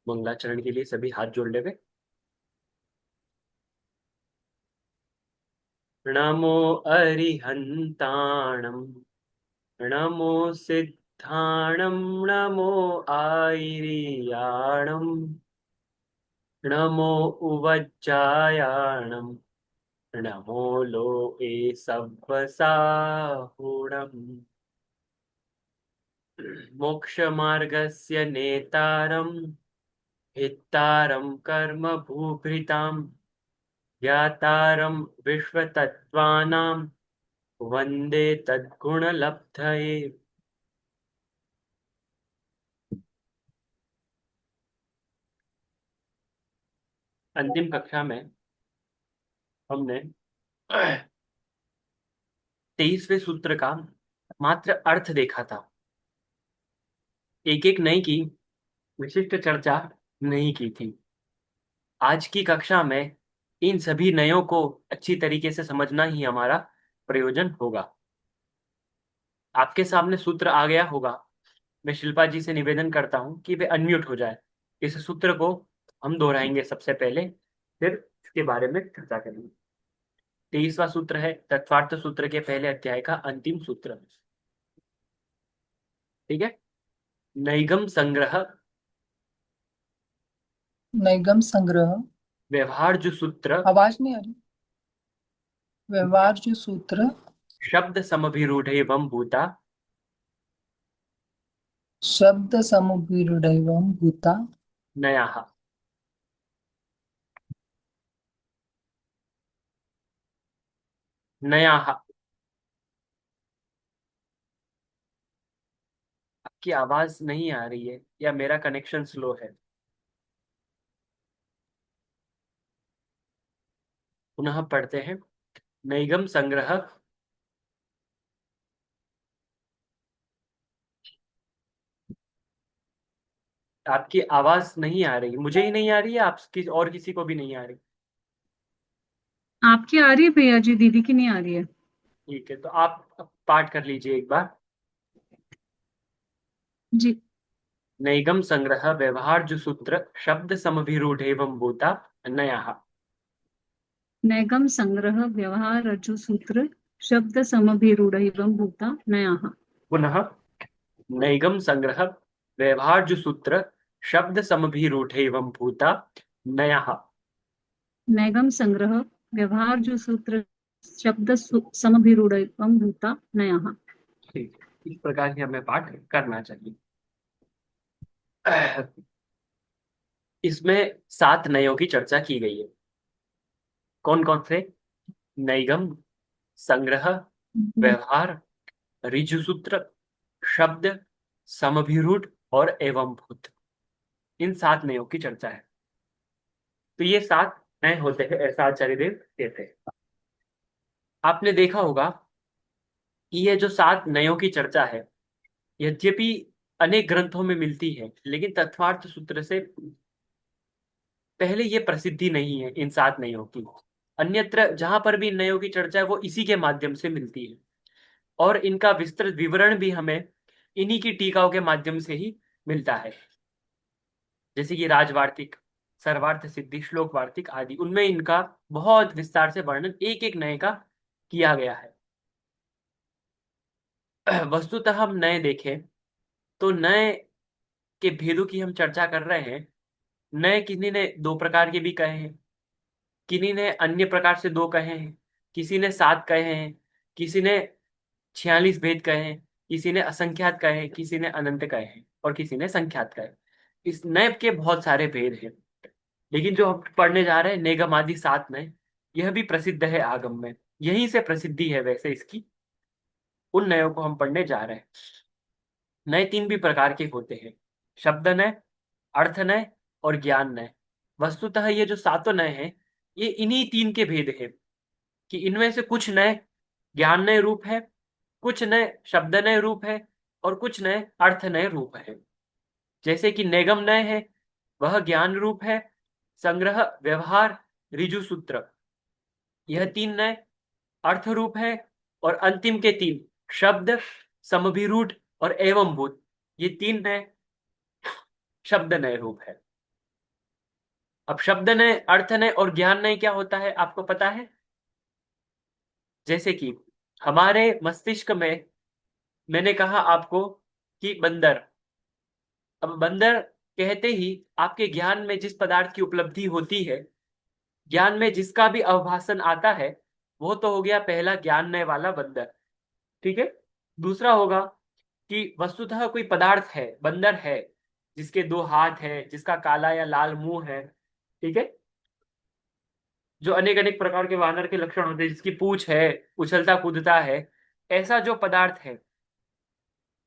मंगलाचरण के लिए सभी हाथ जोड़ लेवे। नमो अरिहंताणम, नमो सिद्धाणम, नमो आयरियाणम, नमो उवज्जायाणम, नमो लोके सव्वसाहुणम्। मोक्षमार्गस्य नेतारं हितारं कर्म भूभृतां, ज्ञातारं विश्वतत्त्वानां वन्दे तद्गुणलब्धये। अंतिम कक्षा में हमने 23वें सूत्र का मात्र अर्थ देखा था, एक एक नई की विशिष्ट चर्चा नहीं की थी। आज की कक्षा में इन सभी नयों को अच्छी तरीके से समझना ही हमारा प्रयोजन होगा। आपके सामने सूत्र आ गया होगा। मैं शिल्पा जी से निवेदन करता हूं कि वे अनम्यूट हो जाए। इस सूत्र को हम दोहराएंगे सबसे पहले, फिर इसके बारे में चर्चा करेंगे। 23वां सूत्र है तत्वार्थ सूत्र के पहले अध्याय का अंतिम सूत्र। ठीक है। नैगम संग्रह नैगम संग्रह। व्यवहार जो सूत्र आवाज नहीं आ रही। व्यवहार जो सूत्र। शब्द समभिरूढ़ एवं भूता शब्द समुपीड़ैवं भूता। नया नया। आपकी आवाज नहीं आ रही है या मेरा कनेक्शन स्लो है? पुनः पढ़ते हैं। नैगम संग्रह। आपकी आवाज नहीं आ रही, मुझे ही नहीं आ रही है, आप और किसी को भी नहीं आ रही? आपकी आ रही है भैया जी, दीदी की नहीं आ रही है। ठीक है, तो आप पाठ कर लीजिए एक बार। जी। नैगम संग्रह व्यवहार जो सूत्र शब्द समभिरूढ़ एवं भूता नया। नैगम संग्रह व्यवहार रज्जु सूत्र शब्द समभिरूढ़ भूता नयाः। पुनः नैगम संग्रह व्यवहार जो सूत्र शब्द समभिरूढ़ एवं भूता नया। नैगम संग्रह व्यवहार जो सूत्र शब्द समभिरूढ़ भूता नयाः। ठीक है, इस प्रकार से हमें पाठ करना चाहिए। इसमें 7 नयों की चर्चा की गई है। कौन कौन से? नैगम संग्रह, व्यवहार, ऋजु सूत्र, शब्द, समभिरूढ़ और एवं भूत। इन 7 नयों की चर्चा है। तो ये 7 नए होते हैं, ऐसा आचार्य देव कहते हैं। आपने देखा होगा कि ये जो 7 नयों की चर्चा है, यद्यपि अनेक ग्रंथों में मिलती है, लेकिन तत्वार्थ सूत्र से पहले ये प्रसिद्धि नहीं है इन 7 नयों की। अन्यत्र जहां पर भी इन नयों की चर्चा है वो इसी के माध्यम से मिलती है, और इनका विस्तृत विवरण भी हमें इन्हीं की टीकाओं के माध्यम से ही मिलता है। जैसे कि राजवार्तिक, सर्वार्थ सिद्धि, श्लोक वार्तिक आदि, उनमें इनका बहुत विस्तार से वर्णन एक एक नए का किया गया है। वस्तुतः हम नए देखें तो नए के भेदों की हम चर्चा कर रहे हैं। नए किन्हीं ने 2 प्रकार के भी कहे हैं, किन्हीं ने अन्य प्रकार से 2 कहे हैं, किसी ने 7 कहे हैं, किसी ने 46 भेद कहे हैं, किसी ने असंख्यात कहे हैं, किसी ने अनंत कहे हैं, और किसी ने संख्यात कहे। इस नए के बहुत सारे भेद हैं। लेकिन जो हम पढ़ने जा रहे हैं नेगम आदि 7 नए, यह भी प्रसिद्ध है आगम में। यहीं से प्रसिद्धि है वैसे इसकी। उन नयों को हम पढ़ने जा रहे हैं। नए 3 भी प्रकार के होते हैं, शब्द नय, अर्थ नय और ज्ञान नय। वस्तुतः ये जो 7 नय हैं, ये इन्हीं 3 के भेद हैं कि इनमें से कुछ नए ज्ञान नय रूप है, कुछ नए शब्द नय रूप है, और कुछ नए अर्थ नय रूप है। जैसे कि नेगम नय है, वह ज्ञान रूप है, संग्रह, व्यवहार, ऋजु सूत्र, यह 3 नए अर्थ रूप है, और अंतिम के 3 शब्द, समभिरूढ़ और एवं भूत, ये 3 नए शब्द नए रूप है। अब शब्द नय, अर्थ नय और ज्ञान नय क्या होता है आपको पता है? जैसे कि हमारे मस्तिष्क में, मैंने कहा आपको कि बंदर, अब बंदर कहते ही आपके ज्ञान में जिस पदार्थ की उपलब्धि होती है, ज्ञान में जिसका भी अवभाषण आता है, वो तो हो गया पहला ज्ञानमय वाला बंदर। ठीक है। दूसरा होगा कि वस्तुतः कोई पदार्थ है, बंदर है, जिसके दो हाथ है, जिसका काला या लाल मुंह है। ठीक है। जो अनेक अनेक प्रकार के वानर के लक्षण होते हैं, जिसकी पूंछ है, उछलता कूदता है, ऐसा जो पदार्थ है,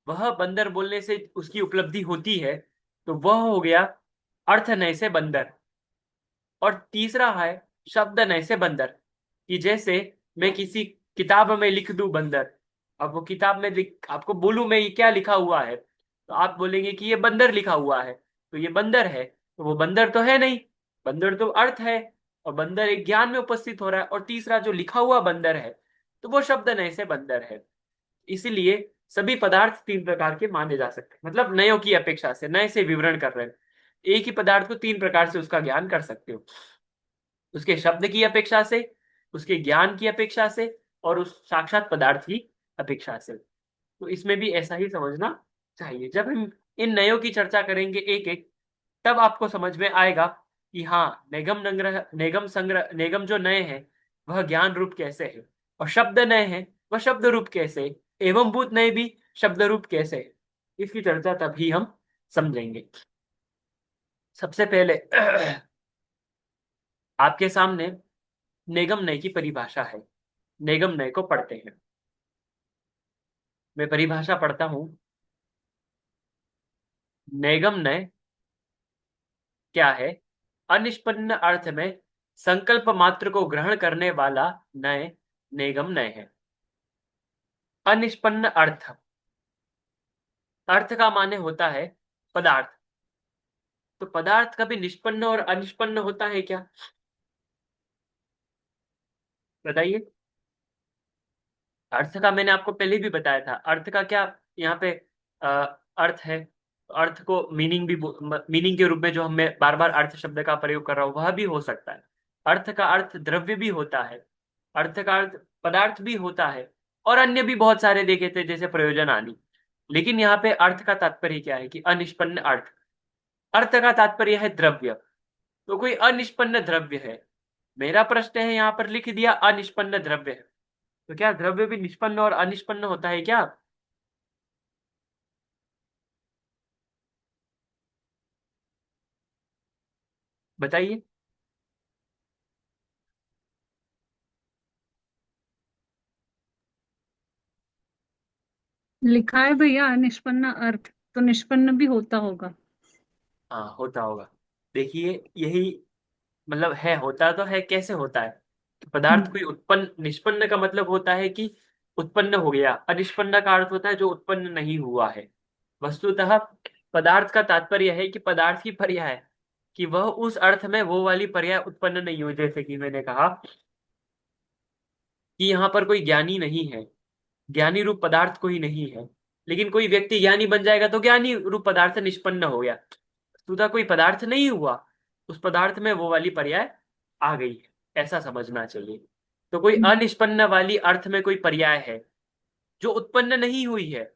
वह बंदर बोलने से उसकी उपलब्धि होती है, तो वह हो गया अर्थ नय से बंदर। और तीसरा है शब्द नय से बंदर, कि जैसे मैं किसी किताब में लिख दूं बंदर, अब वो किताब में आपको बोलूं मैं ये क्या लिखा हुआ है, तो आप बोलेंगे कि ये बंदर लिखा हुआ है, तो ये बंदर है, तो वो बंदर तो है नहीं, बंदर तो अर्थ है, और बंदर एक ज्ञान में उपस्थित हो रहा है, और तीसरा जो लिखा हुआ बंदर है, तो वो शब्द नय से बंदर है। इसीलिए सभी पदार्थ तीन प्रकार के माने जा सकते हैं, मतलब नयों की अपेक्षा से, नए से विवरण कर रहे हैं, एक ही पदार्थ को तीन प्रकार से उसका ज्ञान कर सकते हो, उसके शब्द की अपेक्षा से, उसके ज्ञान की अपेक्षा से, और उस साक्षात पदार्थ की अपेक्षा से। तो इसमें भी ऐसा ही समझना चाहिए। जब हम इन नयों की चर्चा करेंगे एक एक, तब आपको समझ में आएगा कि हाँ, नेगम नंग्रह, नेगम संग्रह, नेगम जो नए हैं वह ज्ञान रूप कैसे है, और शब्द नए हैं वह शब्द रूप कैसे है, एवं भूत नए भी शब्द रूप कैसे है, इसकी चर्चा तभी हम समझेंगे। सबसे पहले आपके सामने नेगम नय की परिभाषा है। नेगम नय को पढ़ते हैं। मैं परिभाषा पढ़ता हूं। नेगम नय क्या है? अनिष्पन्न अर्थ में संकल्प मात्र को ग्रहण करने वाला नय नेगम नय है। अनिष्पन्न अर्थ, अर्थ का माने होता है पदार्थ। तो पदार्थ कभी निष्पन्न और अनिष्पन्न होता है क्या? बताइए। अर्थ का मैंने आपको पहले भी बताया था, अर्थ का क्या यहाँ पे अ, अर्थ है। अर्थ को मीनिंग भी, मीनिंग के रूप में जो मैं बार बार अर्थ शब्द का प्रयोग कर रहा हूँ वह भी हो सकता है। अर्थ का अर्थ द्रव्य भी होता है, अर्थ का अर्थ पदार्थ भी होता है, और अन्य भी बहुत सारे देखे थे जैसे प्रयोजन आदि। लेकिन यहाँ पे अर्थ का तात्पर्य क्या है कि अनिष्पन्न अर्थ, अर्थ का तात्पर्य है द्रव्य। तो कोई अनिष्पन्न द्रव्य है, मेरा प्रश्न है यहाँ पर लिख दिया अनिष्पन्न द्रव्य है, तो क्या द्रव्य भी निष्पन्न और अनिष्पन्न होता है क्या? बताइए। लिखा है भैया निष्पन्न अर्थ, तो निष्पन्न भी होता होगा। हाँ, होता होगा। देखिए, यही मतलब है, होता तो है, कैसे होता है कि पदार्थ हम्म। कोई उत्पन्न, निष्पन्न का मतलब होता है कि उत्पन्न हो गया, अनिष्पन्न का अर्थ होता है जो उत्पन्न नहीं हुआ है। वस्तुतः पदार्थ का तात्पर्य है कि पदार्थ की पर्याय, कि वह उस अर्थ में वो वाली पर्याय उत्पन्न नहीं हुई। जैसे कि मैंने कहा कि यहाँ पर कोई ज्ञानी नहीं है, ज्ञानी रूप पदार्थ कोई नहीं है, लेकिन कोई व्यक्ति ज्ञानी बन जाएगा तो ज्ञानी रूप पदार्थ निष्पन्न हो गया। वस्तुतः कोई पदार्थ नहीं हुआ, उस पदार्थ में वो वाली पर्याय आ गई है, ऐसा समझना चाहिए। तो कोई अनिष्पन्न वाली अर्थ में कोई पर्याय है जो उत्पन्न नहीं हुई है,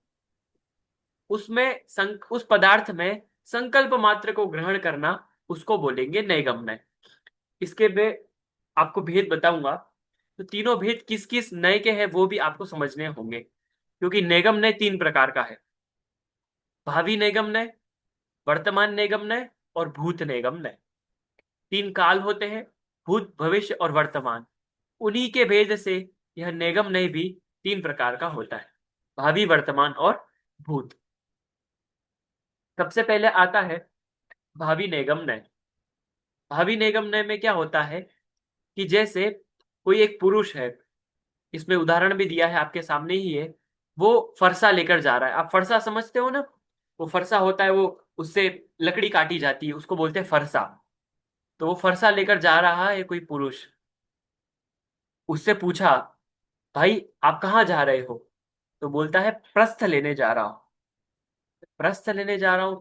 उसमें उस पदार्थ में संकल्प मात्र को ग्रहण करना, उसको बोलेंगे नैगम्य। इसके में आपको भेद बताऊंगा, तो तीनों भेद किस किस नय के हैं वो भी आपको समझने होंगे, क्योंकि नेगम नय तीन प्रकार का है। भावी नेगम नय, वर्तमान नेगम नय, और भूत नेगम नय। तीन काल होते हैं, भूत, भविष्य और वर्तमान। उन्हीं के भेद से यह नेगम नय भी तीन प्रकार का होता है, भावी, वर्तमान और भूत। सबसे पहले आता है भावी नेगम नय। भावी नेगम नय में क्या होता है कि जैसे कोई एक पुरुष है, इसमें उदाहरण भी दिया है आपके सामने ही है, वो फरसा लेकर जा रहा है। आप फरसा समझते हो ना, वो फरसा होता है, वो उससे लकड़ी काटी जाती है, उसको बोलते हैं फरसा। तो वो फरसा लेकर जा रहा है कोई पुरुष, उससे पूछा, भाई आप कहाँ जा रहे हो? तो बोलता है प्रस्थ लेने जा रहा हूँ। प्रस्थ लेने जा रहा हूँ,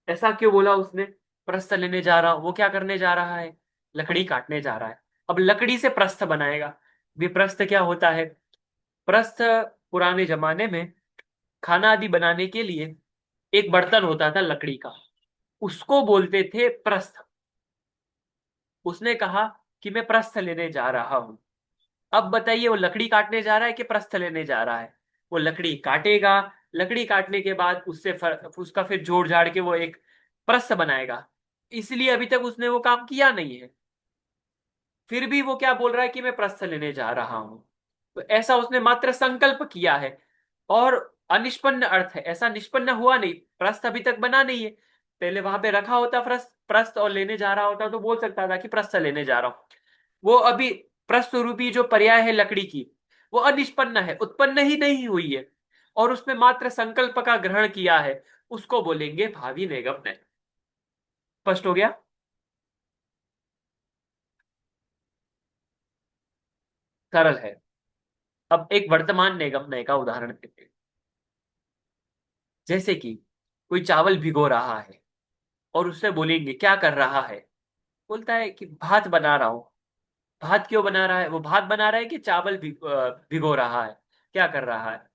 ऐसा क्यों बोला उसने? प्रस्थ लेने जा रहा हूं, वो क्या करने जा रहा है? लकड़ी काटने जा रहा है। अब लकड़ी से प्रस्थ बनाएगा। विप्रस्थ क्या होता है? प्रस्थ पुराने जमाने में खाना आदि बनाने के लिए एक बर्तन होता था लकड़ी का, उसको बोलते थे प्रस्थ। उसने कहा कि मैं प्रस्थ लेने जा रहा हूं। अब बताइए, वो लकड़ी काटने जा रहा है कि प्रस्थ लेने जा रहा है? वो लकड़ी काटेगा। लकड़ी काटने के बाद उसका फिर जोड़ जाड़ के वो एक प्रस्थ बनाएगा। इसलिए अभी तक उसने वो काम किया नहीं है, फिर भी वो क्या बोल रहा है कि मैं प्रस्थ लेने जा रहा हूं। तो ऐसा उसने मात्र संकल्प किया है, और अनिष्पन्न अर्थ है, ऐसा निष्पन्न हुआ नहीं, प्रस्थ अभी तक बना नहीं है। पहले वहां पे रखा होता प्रस्थ प्रस्थ और लेने जा रहा होता तो बोल सकता था कि प्रस्थ लेने जा रहा हूं। वो अभी प्रस्थ रूपी जो पर्याय है लकड़ी की, वो अनिष्पन्न है, उत्पन्न ही नहीं हुई है, और उसमें मात्र संकल्प का ग्रहण किया है, उसको बोलेंगे भावी निगम। स्पष्ट हो गया? सरल है। अब एक वर्तमान निगम का उदाहरण देते हैं। जैसे कि कोई चावल भिगो रहा है, और उससे बोलेंगे क्या कर रहा है? बोलता है कि भात बना रहा हूं। भात क्यों बना रहा है? वो भात बना रहा है कि चावल भिगो रहा है? क्या कर रहा है?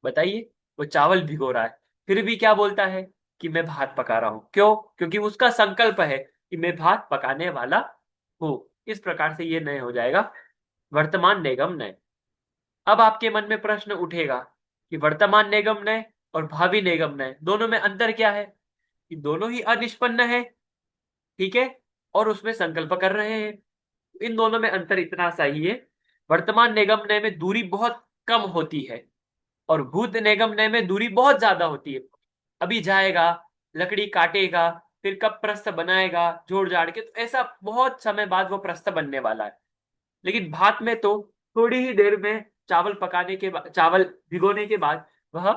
बताइए। वो चावल भिगो रहा है, फिर भी क्या बोलता है? कि मैं भात पका रहा हूं। क्यों? क्योंकि उसका संकल्प है कि मैं भात पकाने वाला हूं। इस प्रकार से ये नय हो जाएगा वर्तमान निगम नय। अब आपके मन में प्रश्न उठेगा कि वर्तमान निगम नय और भावी निगम नय दोनों में अंतर क्या है? कि दोनों ही अनिष्पन्न है, ठीक है, और उसमें संकल्प कर रहे हैं। इन दोनों में अंतर इतना सा ही है, वर्तमान निगम नय में दूरी बहुत कम होती है, और भूत निगम नय में दूरी बहुत ज्यादा होती है। अभी जाएगा, लकड़ी काटेगा, फिर कब प्रस्थ बनाएगा जोड़ जाड़ के, तो ऐसा बहुत समय बाद वो प्रस्थ बनने वाला है। लेकिन भात में तो थोड़ी ही देर में चावल पकाने के बाद, चावल भिगोने के बाद वह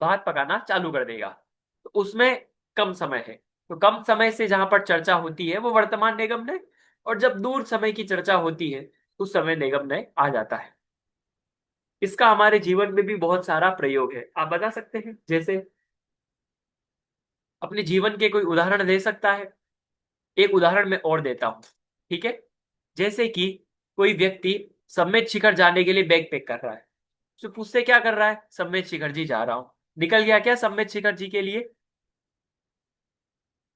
भात पकाना चालू कर देगा। तो उसमें कम समय है। तो कम समय से जहां पर चर्चा होती है वो वर्तमान निगम नय, और जब दूर समय की चर्चा होती है उस समय निगम नय आ जाता है। इसका हमारे जीवन में भी बहुत सारा प्रयोग है। आप बता सकते हैं? जैसे अपने जीवन के कोई उदाहरण दे सकता है? एक उदाहरण मैं और देता हूं, ठीक है। जैसे कि कोई व्यक्ति सम्मेद शिखर जाने के लिए बैग पैक कर रहा है। उससे पूछते क्या कर रहा है? सम्मेद शिखर जी जा रहा हूं। निकल गया क्या सम्मेद शिखर जी के लिए?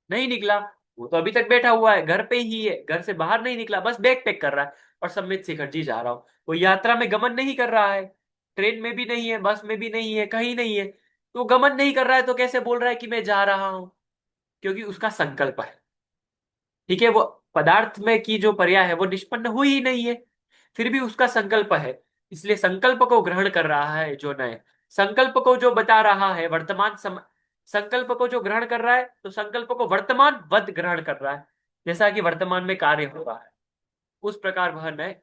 नहीं निकला। वो तो अभी तक बैठा हुआ है, घर पे ही है, घर से बाहर नहीं निकला, बस बैग पैक कर रहा है और सम्मेद शिखर जी जा रहा हूं। वो यात्रा में गमन नहीं कर रहा है, ट्रेन में भी नहीं है, बस में भी नहीं है, कहीं नहीं है। तो गमन नहीं कर रहा है तो कैसे बोल रहा है कि मैं जा रहा हूं? क्योंकि उसका संकल्प है, ठीक है। वो पदार्थ में की जो पर्याय है वो निष्पन्न हुई ही नहीं है, फिर भी उसका संकल्प है। इसलिए संकल्प को ग्रहण कर रहा है जो नए, संकल्प को जो बता रहा है वर्तमान समय, संकल्प को जो ग्रहण कर रहा है तो संकल्प को वर्तमान वद ग्रहण कर रहा है, जैसा कि वर्तमान में कार्य हो रहा है। उस प्रकार वह नए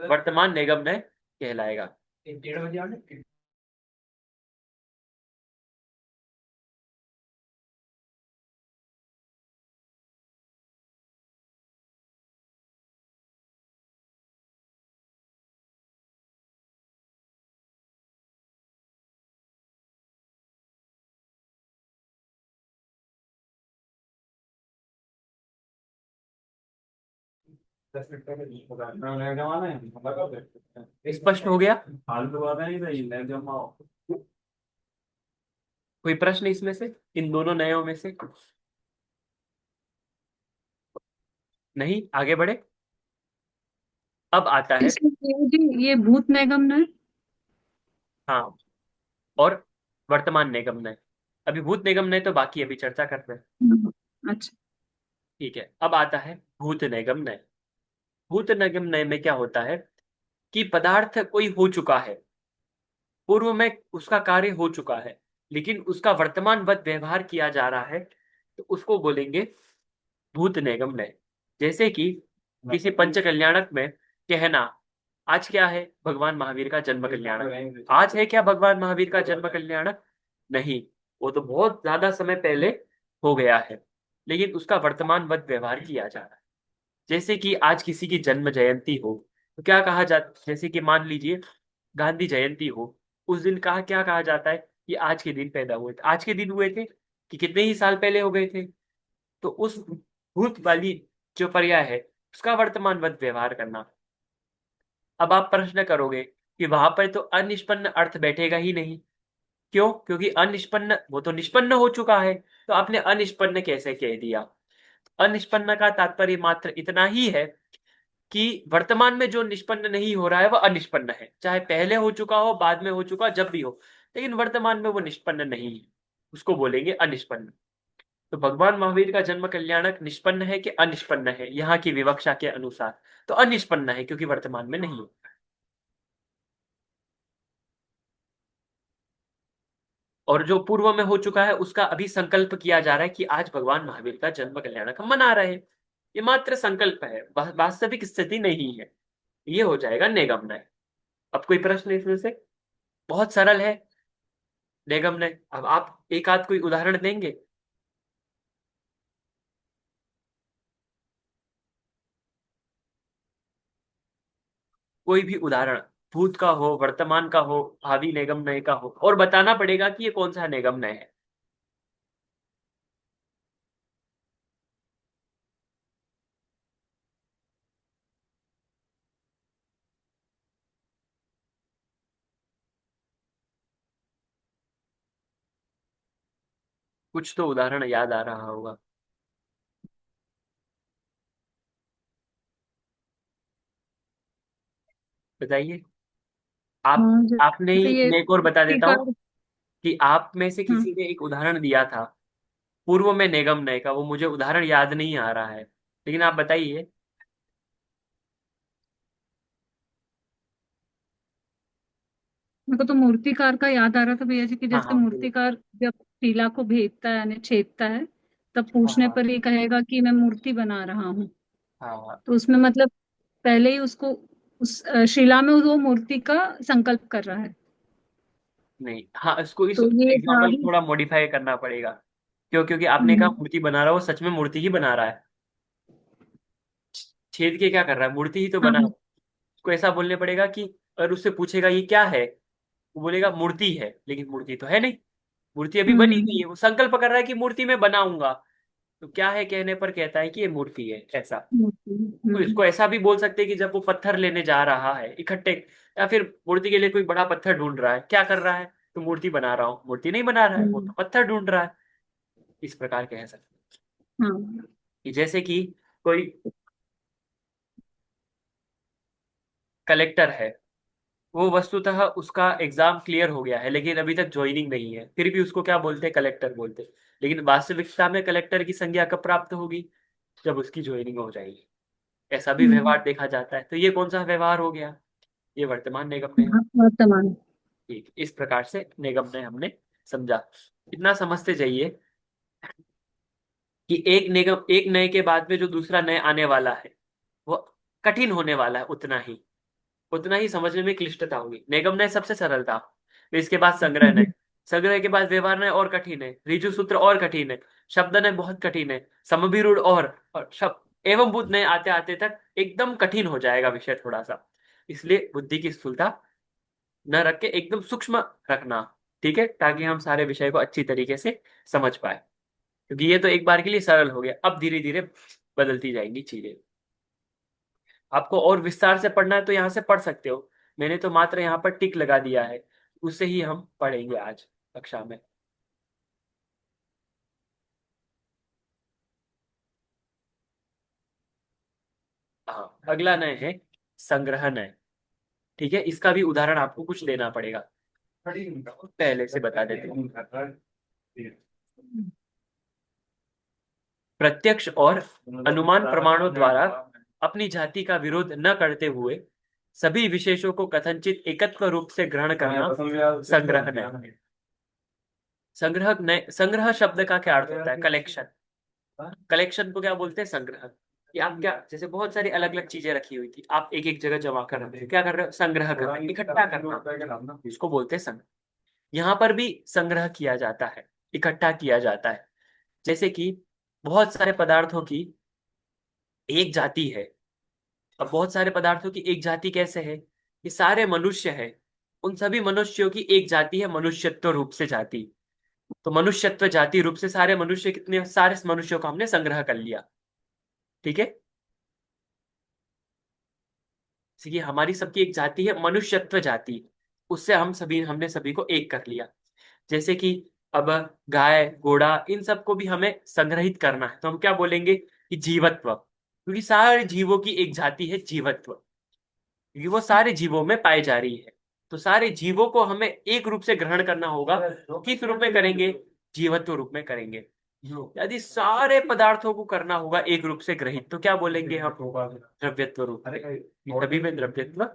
वर्तमान निगम नय कहलाएगा। 1:30 बजे आने। स्पष्ट हो गया? कोई प्रश्न इसमें से, इन दोनों नयों में से? नहीं, आगे बढ़े। अब आता है, इसलिए जी ये भूत निगम न हाँ, और वर्तमान निगम नय। अभी भूत निगम नय तो बाकी, अभी चर्चा करते हैं। अच्छा। ठीक है, अब आता है भूत निगम नय। भूत निगम नय में क्या होता है कि पदार्थ कोई हो चुका है, पूर्व में उसका कार्य हो चुका है, लेकिन उसका वर्तमानवत व्यवहार किया जा रहा है, तो उसको बोलेंगे भूत निगम नय। जैसे कि किसी पंच कल्याणक में कहना, आज क्या है? भगवान महावीर का जन्म कल्याणक। आज है क्या भगवान महावीर का जन्म कल्याणक? नहीं, वो तो बहुत ज्यादा समय पहले हो गया है, लेकिन उसका वर्तमान वत व्यवहार किया जा रहा है। जैसे कि आज किसी की जन्म जयंती हो तो क्या कहा जाता, जैसे कि मान लीजिए गांधी जयंती हो, उस दिन कहा क्या कहा जाता है? ये आज के दिन पैदा हुए थे, आज के दिन हुए थे कि कितने ही साल पहले हो गए थे। तो उस भूत वाली जो पर्याय है उसका वर्तमानवत व्यवहार करना। अब आप प्रश्न करोगे कि वहां पर तो अनिष्पन्न अर्थ बैठेगा ही नहीं। क्यों? क्योंकि अनिष्पन्न वो तो निष्पन्न हो चुका है, तो आपने अनिष्पन्न कैसे कह दिया? अनिष्पन्न का तात्पर्य मात्र इतना ही है कि वर्तमान में जो निष्पन्न नहीं हो रहा है वह अनिष्पन्न है, चाहे पहले हो चुका हो, बाद में हो चुका, जब भी हो, लेकिन वर्तमान में वो निष्पन्न नहीं है, उसको बोलेंगे अनिष्पन्न। तो भगवान महावीर का जन्म कल्याणक निष्पन्न है कि अनिष्पन्न है यहाँ की विवक्षा के अनुसार? तो अनिष्पन्न है, क्योंकि वर्तमान में नहीं है। और जो पूर्व में हो चुका है उसका अभी संकल्प किया जा रहा है कि आज भगवान महावीर का जन्म कल्याणक हम मना रहे हैं। ये मात्र संकल्प है, वास्तविक स्थिति नहीं है। ये हो जाएगा निगमनय। अब कोई प्रश्न इसमें से? बहुत सरल है निगमनय। अब आप एक आध कोई उदाहरण देंगे? कोई भी उदाहरण, भूत का हो, वर्तमान का हो, भावी निगमनय का हो, और बताना पड़ेगा कि ये कौन सा निगमनय है। कुछ तो उदाहरण याद आ रहा होगा, बताइए। आप हाँ, आपने जैसे ही, ये मैं एक और बता देता हूँ टीका। कि आप में से हाँ, किसी ने एक उदाहरण दिया था पूर्व में निगमनय का, वो मुझे उदाहरण याद नहीं आ रहा है, लेकिन आप बताइए। मेरे को तो मूर्तिकार का याद आ रहा था भैया जी, कि हाँ जैसे हाँ बोलिए। मूर्तिकार जब शिला को भेदता है यानी छेदता है, तब हाँ पूछने हाँ पर ये कहेगा कि मैं मूर्ति बना रहा हूँ। हाँ हाँ। तो उसमें मतलब पहले ही उसको उस शिला में वो मूर्ति का संकल्प कर रहा है। नहीं, हाँ, इसको इस तो ये एग्जाम्पल बाहरी। थोड़ा मॉडिफाई करना पड़ेगा। क्यों? क्योंकि आपने कहा हम्म। मूर्ति बना रहा हो, सच में मूर्ति ही बना रहा है। छेद के क्या कर रहा है? मूर्ति ही तो हाँ, बना रहा हाँ। है। उसको ऐसा बोलने पड़ेगा कि, अगर उससे पूछेगा ये क्या है, वो बोलेगा मूर्ति है, लेकिन मूर्ति तो है नहीं। मूर्ति अभी बनी नहीं हम्म। है, वो संकल्प कर रहा है कि मूर्ति मैं बनाऊंगा। तो क्या है कहने पर कहता है कि ये मूर्ति है, ऐसा। मूर्ति। तो इसको ऐसा भी बोल सकते हैं कि जब वो पत्थर लेने जा रहा है इकट्ठे, या फिर मूर्ति के लिए कोई बड़ा पत्थर ढूंढ रहा है, क्या कर रहा है? तो मूर्ति बना रहा हूँ, मूर्ति नहीं बना रहा है, वो तो पत्थर ढूंढ रहा है। इस प्रकार कह सकते हैं हाँ। कि जैसे कि कोई कलेक्टर है, वो वस्तुतः उसका एग्जाम क्लियर हो गया है, लेकिन अभी तक ज्वाइनिंग नहीं है, फिर भी उसको क्या बोलते हैं? कलेक्टर बोलते हैं। लेकिन वास्तविकता में कलेक्टर की संज्ञा कब प्राप्त होगी? जब उसकी ज्वाइनिंग हो जाएगी। ऐसा भी हम्म। व्यवहार देखा जाता है। तो ये कौन सा व्यवहार हो गया? ये वर्तमान निगम में है। हाँ, वर्तमान। ठीक, इस प्रकार से निगम ने हमने समझा। इतना समझते जाइए कि एक निगम, एक नए के बाद में जो दूसरा नए आने वाला है वो कठिन होने वाला है, उतना ही समझने में क्लिष्टता होगी। निगम नय सबसे सरल था, फिर इसके बाद संग्रह नय, संग्रह के बाद व्यवहार नय और कठिन है, ऋजु सूत्र और कठिन है, शब्द नय बहुत कठिन है, समभिरूढ़ और शब्द एवं बुद्ध नय आते आते तक एकदम कठिन हो जाएगा विषय थोड़ा सा। इसलिए बुद्धि की स्थूलता न रख के एकदम सूक्ष्म रखना, ठीक है, ताकि हम सारे विषय को अच्छी तरीके से समझ पाए। क्योंकि ये तो एक बार के लिए सरल हो गया, अब धीरे धीरे बदलती जाएंगी चीजें। आपको और विस्तार से पढ़ना है तो यहाँ से पढ़ सकते हो, मैंने तो मात्र यहाँ पर टिक लगा दिया है, उससे ही हम पढ़ेंगे आज कक्षा में। हाँ, अगला नय है संग्रह नय। ठीक है, इसका भी उदाहरण आपको कुछ देना पड़ेगा, पहले से बता देते हैं। प्रत्यक्ष और अनुमान प्रमाणों द्वारा अपनी जाति का विरोध न करते हुए सभी विशेषों को कथनचित एकत्व रूप से ग्रहण करना संग्रह है। संग्रह शब्द का क्या अर्थ होता है? कलेक्शन। कलेक्शन को क्या बोलते हैं? संग्रह। कि आप क्या, जैसे बहुत सारी अलग अलग चीजें रखी हुई थी, आप एक एक जगह जमा कर रहे हो, क्या कर रहे हो? संग्रह कर रहे हो, इकट्ठा करना, इसको बोलते हैं संग्रह। यहाँ पर भी संग्रह किया जाता है, इकट्ठा किया जाता है। जैसे कि बहुत सारे पदार्थों की एक जाति है। अब बहुत सारे पदार्थों की एक जाति कैसे है? ये सारे मनुष्य है, उन सभी मनुष्यों की एक जाति है मनुष्यत्व रूप से जाति। तो मनुष्यत्व जाति रूप से सारे मनुष्य, कितने सारे मनुष्यों को हमने संग्रह कर लिया। ठीक है, जैसे कि हमारी सबकी एक जाति है मनुष्यत्व जाति, उससे हमने सभी को एक कर लिया। जैसे कि अब गाय घोड़ा इन सबको भी हमें संग्रहित करना है, तो हम क्या बोलेंगे कि जीवत्व, क्योंकि सारे जीवों की एक जाति है जीवत्व, क्योंकि वो सारे जीवों में पाई जा रही है। तो सारे जीवों को हमें एक रूप से ग्रहण करना होगा। किस रूप में करेंगे? जीवत्व रूप में करेंगे। यदि सारे पदार्थों को करना होगा एक रूप से ग्रहित, तो क्या बोलेंगे हम? द्रव्यत्व रूप में। तभी में द्रव्यत्व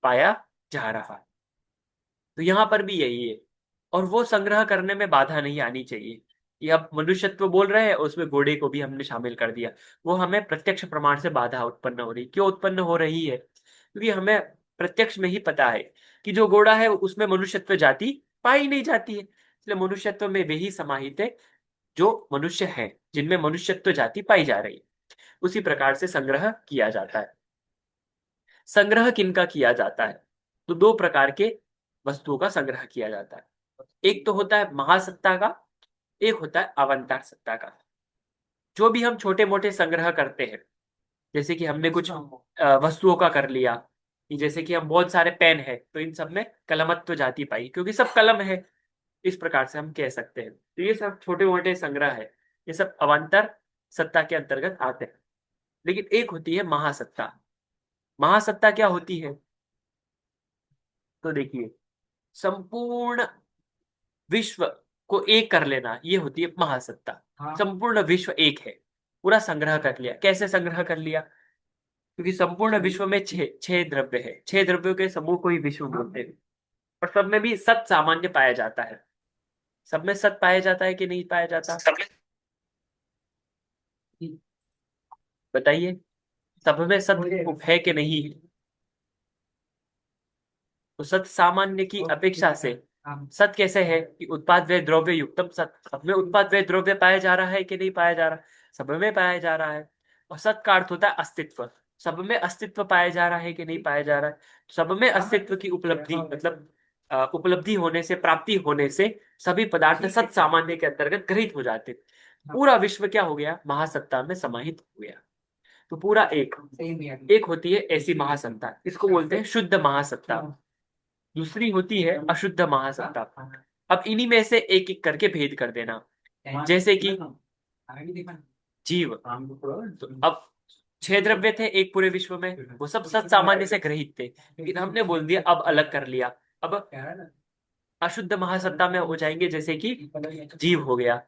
पाया जा रहा है। तो यहाँ पर भी यही है। और वो संग्रह करने में बाधा नहीं आनी चाहिए। ये अब मनुष्यत्व बोल रहे हैं, उसमें घोड़े को भी हमने शामिल कर दिया। वो हमें प्रत्यक्ष प्रमाण से बाधा उत्पन्न हो रही। क्यों उत्पन्न हो रही है? क्योंकि हमें प्रत्यक्ष में ही पता है कि जो घोड़ा है उसमें मनुष्यत्व जाति पाई नहीं जाती है, इसलिए मनुष्यत्व में वे ही समाहित है जो मनुष्य है, जिनमें मनुष्यत्व जाति पाई जा रही है। उसी प्रकार से संग्रह किया जाता है। संग्रह किनका किया जाता है? तो दो प्रकार के वस्तुओं का संग्रह किया जाता है। एक तो होता है महासत्ता का, एक होता है अवंतर सत्ता का। जो भी हम छोटे मोटे संग्रह करते हैं, जैसे कि हमने कुछ वस्तुओं का कर लिया, कि जैसे कि हम बहुत सारे पेन है तो इन सब में कलमत्व जाति पाई, क्योंकि सब कलम है, इस प्रकार से हम कह सकते हैं। तो ये सब छोटे मोटे संग्रह है, ये सब अवंतर सत्ता के अंतर्गत आते हैं। लेकिन एक होती है महासत्ता। महासत्ता क्या होती है? तो देखिए, संपूर्ण विश्व को एक कर लेना, ये होती है महासत्ता। संपूर्ण विश्व एक है, पूरा संग्रह कर लिया। कैसे संग्रह कर लिया? क्योंकि संपूर्ण विश्व में छह छह द्रव्य है, छह द्रव्यों के समूह को ही विश्व बोलते हैं। और सब में भी सत सामान्य पाया जाता है। सब में सत पाया जाता है कि नहीं पाया जाता? बताइए, सब में सत है कि नहीं? तो सत सामान्य की अपेक्षा से सत कैसे है कि उत्पाद व्यय द्रव्य युक्तम सत। सब में उत्पाद व्यय द्रव्य पाया जा रहा है कि नहीं पाया जा रहा? सब में पाया जा रहा है। और सत का अर्थ होता है अस्तित्व। सब में अस्तित्व पाया जा रहा है कि नहीं पाया जा रहा है? सब में अस्तित्व की उपलब्धि, मतलब उपलब्धि होने से, प्राप्ति होने से सभी पदार्थ सत सामान्य के अंतर्गत ग्रहित हो जाते। पूरा विश्व क्या हो गया? महासत्ता में समाहित हो गया। तो पूरा एक एक होती है ऐसी महासत्ता, इसको बोलते हैं शुद्ध महासत्ता। दूसरी होती है अशुद्ध महासत्ता। अब इन्हीं में से एक एक करके भेद कर देना। जैसे कि जीव, तो अब छह द्रव्य थे एक पूरे विश्व में, वो सब सत सामान्य से ग्रहित थे, लेकिन हमने बोल दिया, अब अलग कर लिया। अब अशुद्ध महासत्ता में हो जाएंगे, जैसे कि जीव हो गया,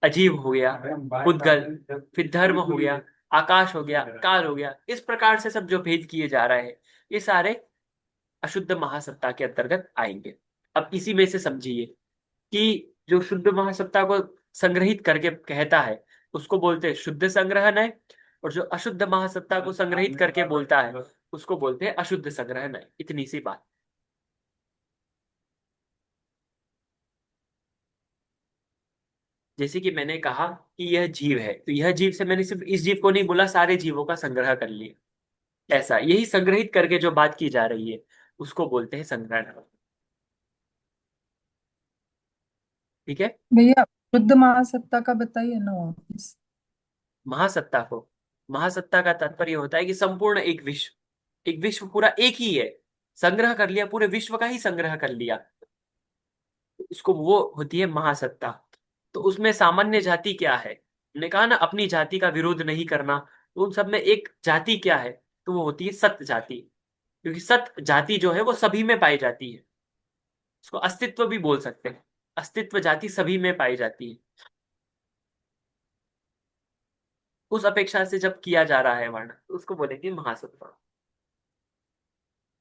अजीव हो गया, उद्गल, फिर धर्म हो गया, आकाश हो गया, काल हो गया। इस प्रकार से सब जो भेद किए जा रहे हैं, ये सारे अशुद्ध महासत्ता के अंतर्गत आएंगे। अब इसी में से समझिए कि जो शुद्ध महासत्ता को संग्रहित करके कहता है उसको बोलते हैं शुद्ध संग्रहणय, और जो अशुद्ध महासत्ता को संग्रहित करके बोलता है उसको बोलते हैं अशुद्ध संग्रहणय। इतनी सी बात। जैसे कि मैंने कहा कि यह जीव है, तो यह जीव से मैंने सिर्फ इस जीव को नहीं बोला, सारे जीवों का संग्रह कर लिया। ऐसा यही संग्रहित करके जो बात की जा रही है उसको बोलते हैं संग्रहण। ठीक है। भैया शुद्ध महासत्ता का बताइए ना वापस। महासत्ता को, महासत्ता का तात्पर्य होता है कि संपूर्ण एक विश्व, एक विश्व पूरा एक ही है, संग्रह कर लिया, पूरे विश्व का ही संग्रह कर लिया, इसको वो होती है महासत्ता। तो उसमें सामान्य जाति क्या है? हमने कहा ना अपनी जाति का विरोध नहीं करना, तो उन सब में एक जाति क्या है? तो वो होती है सत जाति। क्योंकि सत जाति जो है वो सभी में पाई जाती है, इसको अस्तित्व भी बोल सकते हैं। अस्तित्व जाति सभी में पाई जाती है। उस अपेक्षा से जब किया जा रहा है वर्ण, तो उसको बोलेंगे महासत्ता।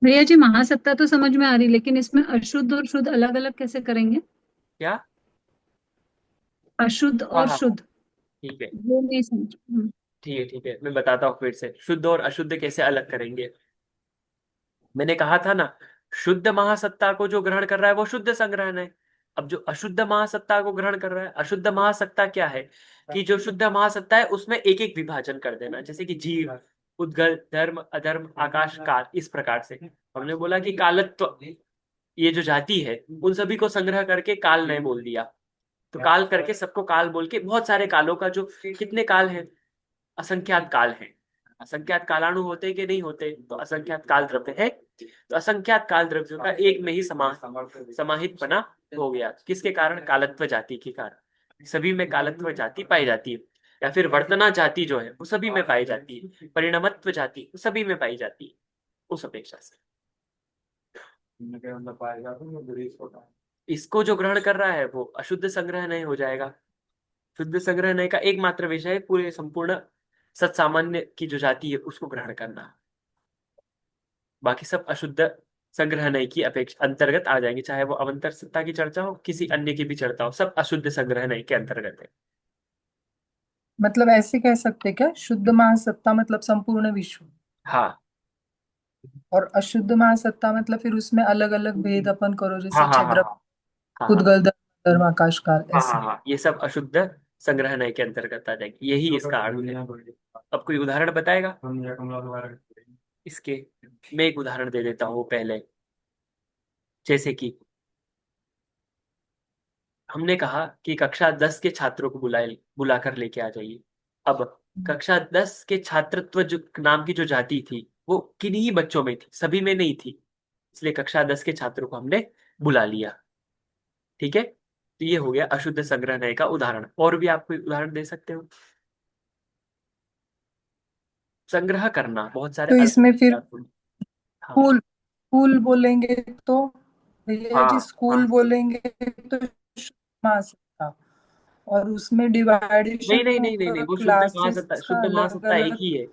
भैया जी, महासत्ता तो समझ में आ रही, लेकिन इसमें अशुद्ध और शुद्ध अलग अलग कैसे करेंगे? क्या? अशुद्ध हाँ और हाँ, शुद्ध, ठीक है, वो नहीं समझ। ठीक है, ठीक है, मैं बताता हूँ फिर से शुद्ध और अशुद्ध कैसे अलग करेंगे। मैंने कहा था ना, शुद्ध महासत्ता को जो ग्रहण कर रहा है वो शुद्ध संग्रहण है। अब जो अशुद्ध महासत्ता को ग्रहण कर रहा है, अशुद्ध महासत्ता क्या है? कि जो शुद्ध महासत्ता है उसमें एक एक विभाजन कर देना, जैसे कि जीव, उद्गल, धर्म, अधर्म, आकाश, काल, इस प्रकार से। हमने बोला कि कालत्व, ये जो जाति है उन सभी को संग्रह करके काल नय बोल दिया। तो काल करके सबको काल बोल के बहुत सारे कालों का जो कितने काल हैं, असंख्यात काल हैं। असंख्यात कालाणु होते कि नहीं होते, तो असंख्यात काल द्रव्य है। तो असंख्यात काल द्रव्यों का एक में ही समाहित बना हो गया, किसके कारण? कालत्व जाति के कारण। सभी में कालत्व जाति पाई जाती है, या फिर वर्तना जाति जो है वो सभी में पाई जाती है, परिणमत्व जाति वो सभी में पाई जाती है उस अपेक्षा से। इसको जो ग्रहण कर रहा है वो अशुद्ध संग्रह नहीं हो जाएगा। शुद्ध संग्रह नय का एकमात्र विषय है पूरे संपूर्ण सत्सामान्य की जो जाति है उसको ग्रहण करना। बाकी सब अशुद्ध संग्रह नय की अपेक्षा अंतर्गत आ जाएंगे, चाहे वो अवंतर सत्ता की चर्चा हो, किसी अन्य की भी चर्चा हो, सब अशुद्ध संग्रह नय के अंतर्गत है। मतलब ऐसे कह सकते क्या, शुद्ध महासत्ता मतलब संपूर्ण विश्व, हाँ और अशुद्ध महासत्ता मतलब फिर उसमें अलग अलग भेद अपन करो, हाँ जैसे हाँ हाँ छद्म, हाँ हाँ हाँ उद्गल, धर्म, आकाश काल, हाँ ऐसे। हाँ हाँ, ये सब अशुद्ध संग्रह नय के अंतर्गत आ जाएगी, यही इसका अर्थ है। अब कोई उदाहरण बताएगा इसके? मैं एक उदाहरण दे देता हूँ पहले। जैसे कि हमने कहा कि कक्षा 10 के छात्रों को बुलाकर लेके आ जाइए। अब कक्षा 10 के छात्रत्व जो नाम की जो जाति थी वो किन्हीं बच्चों में थी, सभी में नहीं थी, इसलिए कक्षा 10 के छात्रों को हमने बुला लिया। ठीक है, तो ये हो गया अशुद्ध संग्रहणय का उदाहरण। और भी आप कोई उदाहरण दे सकते हो? संग्रह करना बहुत सारे तो अलग इसमें फिर अलग। हाँ स्कूल, स्कूल बोलेंगे तो भैया जी, हाँ स्कूल हाँ। बोलेंगे तो शुद्ध महासत्ता, और उसमें नहीं डिवाइडेशन नहीं नहीं नहीं होगा नहीं, वो क्लासेस का शुद्ध अलग महासत्ता एक अलग, ही है।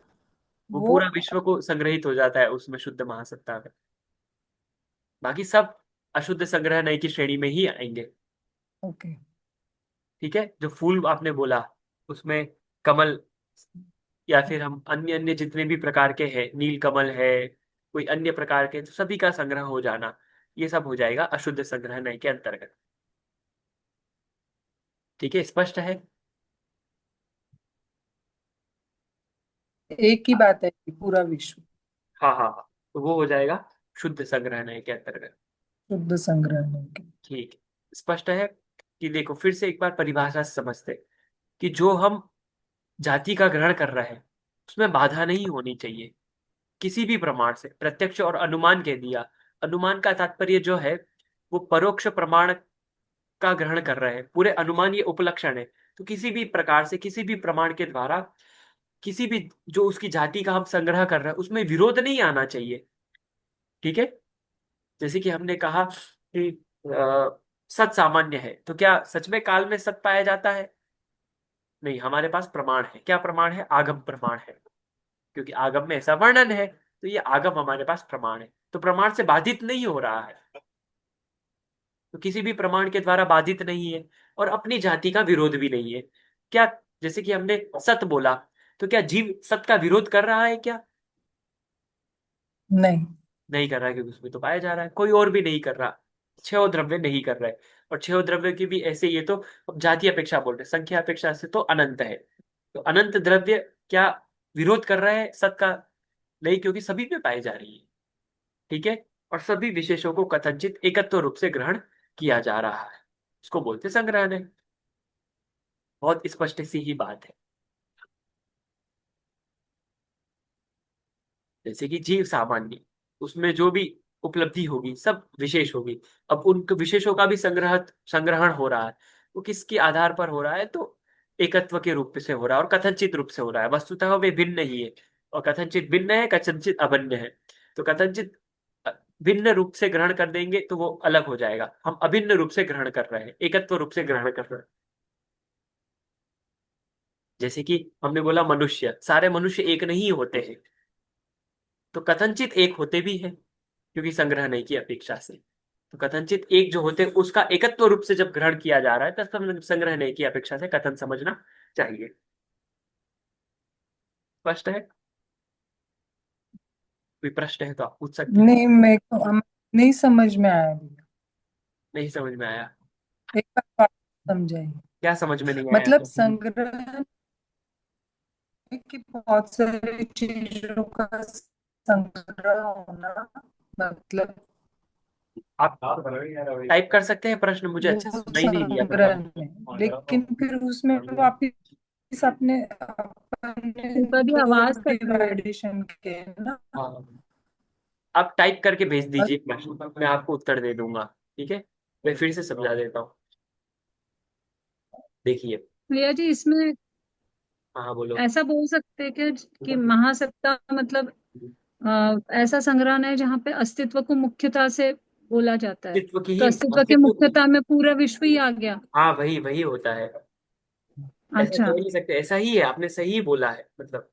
वो वो। पूरा विश्व को संग्रहित हो जाता है उसमें, शुद्ध महासत्ता में। बाकी सब अशुद्ध संग्रह नय की श्रेणी में ही आएंगे। ओके। ठीक है, जो फूल आपने बोला उसमें कमल, या फिर हम अन्य अन्य जितने भी प्रकार के हैं, नील कमल है, कोई अन्य प्रकार के, तो सभी का संग्रह हो जाना, ये सब हो जाएगा अशुद्ध संग्रह नय के अंतर्गत। ठीक है, स्पष्ट है? एक ही बात है कि पूरा विश्व हाँ हाँ हाँ, तो वो हो जाएगा शुद्ध संग्रह नय के अंतर्गत। शुद्ध संग्रह नहीं के। ठीक है, स्पष्ट है? कि देखो फिर से एक बार परिभाषा से समझते हैं कि जो हम जाति का ग्रहण कर रहे हैं उसमें बाधा नहीं होनी चाहिए किसी भी प्रमाण से। प्रत्यक्ष और अनुमान कह दिया, अनुमान का तात्पर्य जो है वो परोक्ष प्रमाण का ग्रहण कर रहे हैं, पूरे अनुमान ये उपलक्षण है। तो किसी भी प्रकार से किसी भी प्रमाण के द्वारा किसी भी जो उसकी जाति का हम संग्रह कर रहे हैं उसमें विरोध नहीं आना चाहिए। ठीक है, जैसे कि हमने कहा कि सत सामान्य है, तो क्या सच में काल में सत पाया जाता है? नहीं, हमारे पास प्रमाण है। क्या प्रमाण है? आगम प्रमाण है, क्योंकि आगम में ऐसा वर्णन है, तो ये आगम हमारे पास प्रमाण है, तो प्रमाण से बाधित नहीं हो रहा है। तो किसी भी प्रमाण के द्वारा बाधित नहीं है, और अपनी जाति का विरोध भी नहीं है। क्या, जैसे कि हमने सत बोला, तो क्या जीव सत का विरोध कर रहा है क्या? नहीं। नहीं कर रहा है, क्योंकि उसमें तो पाया जा रहा है। कोई और भी नहीं कर रहा, छह द्रव्य नहीं कर रहे। और छह द्रव्य की भी ऐसे, ये तो अब जाति अपेक्षा बोल रहे, संख्या अपेक्षा से तो अनंत है। तो अनंत द्रव्य क्या विरोध कर रहे हैं सत का? नहीं, क्योंकि सभी में पाई जा रही है। ठीक है, और सभी विशेषों को कथनचित एकत्व रूप से ग्रहण किया जा रहा है, उसको बोलते संग्रहण। बहुत स्पष्ट सी ही बात है। जैसे कि जीव सामान्य, उसमें जो भी उपलब्धि होगी सब विशेष होगी। अब उन विशेषों का भी संग्रहण हो रहा है, वो किसके आधार पर हो रहा है? तो एकत्व के रूप से हो रहा है, और कथनचित रूप से हो रहा है। वस्तुतः वे भिन्न ही है, और कथनचित भिन्न है, कथनचित अभिन्न है। तो कथनचित भिन्न रूप से ग्रहण कर देंगे तो वो अलग हो जाएगा, हम अभिन्न रूप से ग्रहण कर रहे हैं, एकत्व रूप से ग्रहण कर रहे हैं। जैसे कि हमने बोला मनुष्य, सारे मनुष्य एक नहीं होते हैं, तो कथनचित एक होते भी हैं, क्योंकि संग्रह नहीं की अपेक्षा से। तो कथनचित एक जो होते हैं उसका एकत्व रूप से जब ग्रहण किया जा रहा है तब संग्रह नहीं की अपेक्षा से कथन समझना चाहिए। स्पष्ट है? कोई प्रश्न है तो आप पूछ सकते हैं। नहीं, मेरे को नहीं समझ में आया भैया। नहीं समझ में आया? एक बार बात समझाइए। क्या समझ में नहीं आया? मतलब संग्रह है कि बहुत सारी चीजों का संग्रह होना, मतलब आप टाइप कर सकते हैं प्रश्न, मुझे वो अच्छे से सुनाई नहीं दिया संग्रह प्रथम। में, लेकिन फिर उसमें वापिस अपने उनका भी दो आवाज कट रही है। डिवाइडेशन के ना। हाँ, आप टाइप करके भेज दीजिए प्रश्न, मैं आपको उत्तर दे दूंगा। ठीक है, मैं फिर से समझा देता हूँ। देखिए। भैया जी इसमें हाँ हाँ, बोलो। ऐसा बोल सकते हैं कि महासत्ता मतलब ऐसा संग्रहण है जहाँ पे अस्तित्व को मुख्यता से बोला जाता है। अस्तित्व की तो ही अस्तित्व के अस्तित्व की। मुख्यता में पूरा विश्व ही आ गया। हाँ, वही वही होता है। ऐसा अच्छा। कह नहीं सकते, ऐसा ही है, आपने सही बोला है। मतलब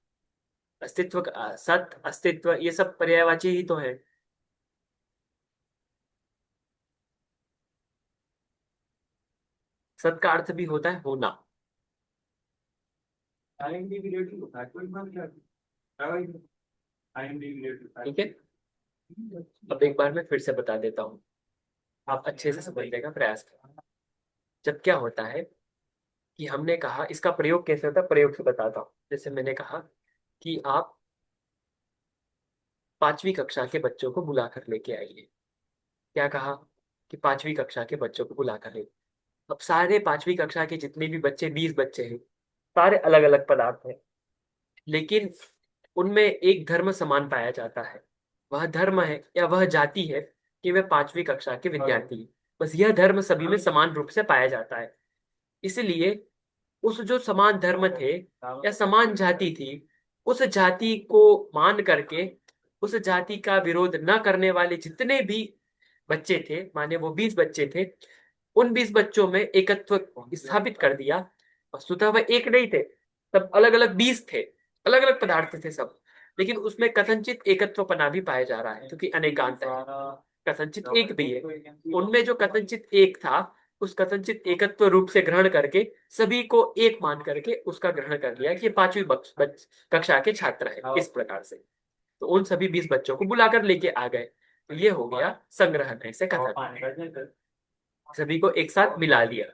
अस्तित्व सत अस्तित्व ये सब पर्यायवाची ही तो है। सत का अर्थ भी होता है होना। ठीक है, अब एक बार मैं फिर से बता देता हूँ, आप अच्छे से समझने का प्रयास करें। जब क्या होता है कि हमने कहा इसका प्रयोग कैसे होता है, प्रयोग से बताता हूँ। जैसे मैंने कहा कि आप 5वीं कक्षा के बच्चों को बुला कर लेके आइए। क्या कहा कि 5वीं कक्षा के बच्चों को बुला कर ले। अब सारे 5वीं कक्षा के जितने भी बच्चे, 20 बच्चे हैं, सारे अलग अलग पदार्थ हैं, लेकिन उनमें एक धर्म समान पाया जाता है। वह धर्म है या वह जाति है कि वे 5वीं कक्षा के विद्यार्थी हैं। बस यह धर्म सभी में समान रूप से पाया जाता है। इसलिए उस जो समान धर्म थे या समान जाति थी, उस जाति को मान करके उस जाति का विरोध न करने वाले जितने भी बच्चे थे, माने वो 20 बच्चे थे, उन 20 बच्चों में एकत्व स्थापित कर दिया। वस्तुतः वह एक नहीं थे, सब अलग अलग 20 थे, अलग अलग पदार्थ थे सब, लेकिन उसमें कथनचित एकत्वपना भी पाया जा रहा है, क्योंकि अनेकांत है, कथनचित एक भी है। उनमें जो कथनचित एक था, उस कथनचित एकत्व रूप से ग्रहण करके सभी को एक मान करके उसका ग्रहण कर लिया कि ये 5वीं कक्षा के छात्र है, इस प्रकार से। तो उन सभी 20 बच्चों को बुलाकर लेके आ गए, तो ये हो गया संग्रहण से कथन, सभी को एक साथ मिला लिया।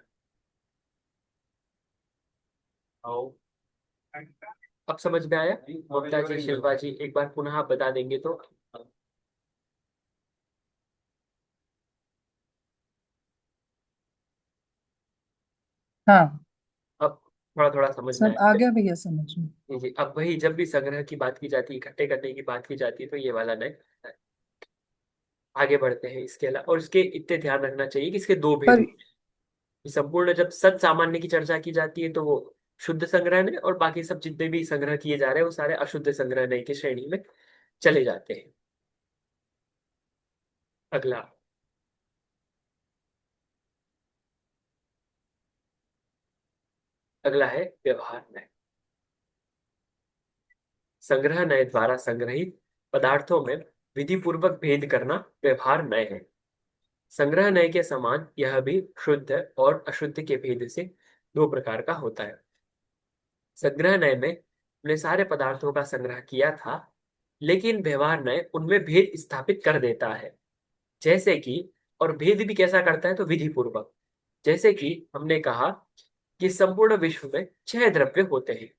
अब समझ में आया? ममता जी, शिल्पा जी, एक बार पुनः आप बता देंगे तो। हाँ, अब थोड़ा थोड़ा समझ में सब आ आया। गया भैया समझ में। जी जी, अब वही जब भी संग्रह की बात की जाती है, इकट्ठे करने की बात की जाती है, तो ये वाला नहीं। आगे बढ़ते हैं इसके अलावा, और इसके इतने ध्यान रखना चाहिए कि इसके दो भेद पर होते हैं। संपूर्ण जब सत सामान्य की चर्चा की जाती है तो वो शुद्ध संग्रह है, और बाकी सब जितने भी संग्रह किए जा रहे हैं वो सारे अशुद्ध संग्रह नहीं की श्रेणी में चले जाते हैं। अगला। अगला है व्यवहार नय। संग्रह नय द्वारा संग्रहित पदार्थों में विधि पूर्वक भेद करना व्यवहार नय है। संग्रह नय के समान यह भी शुद्ध और अशुद्ध के भेद से दो प्रकार का होता है। संग्रह नय में हमने सारे पदार्थों का संग्रह किया था, लेकिन व्यवहार नय उनमें भेद स्थापित कर देता है। जैसे कि, और भेद भी कैसा करता है, तो विधि पूर्वक। जैसे कि हमने कहा कि संपूर्ण विश्व में 6 द्रव्य होते हैं।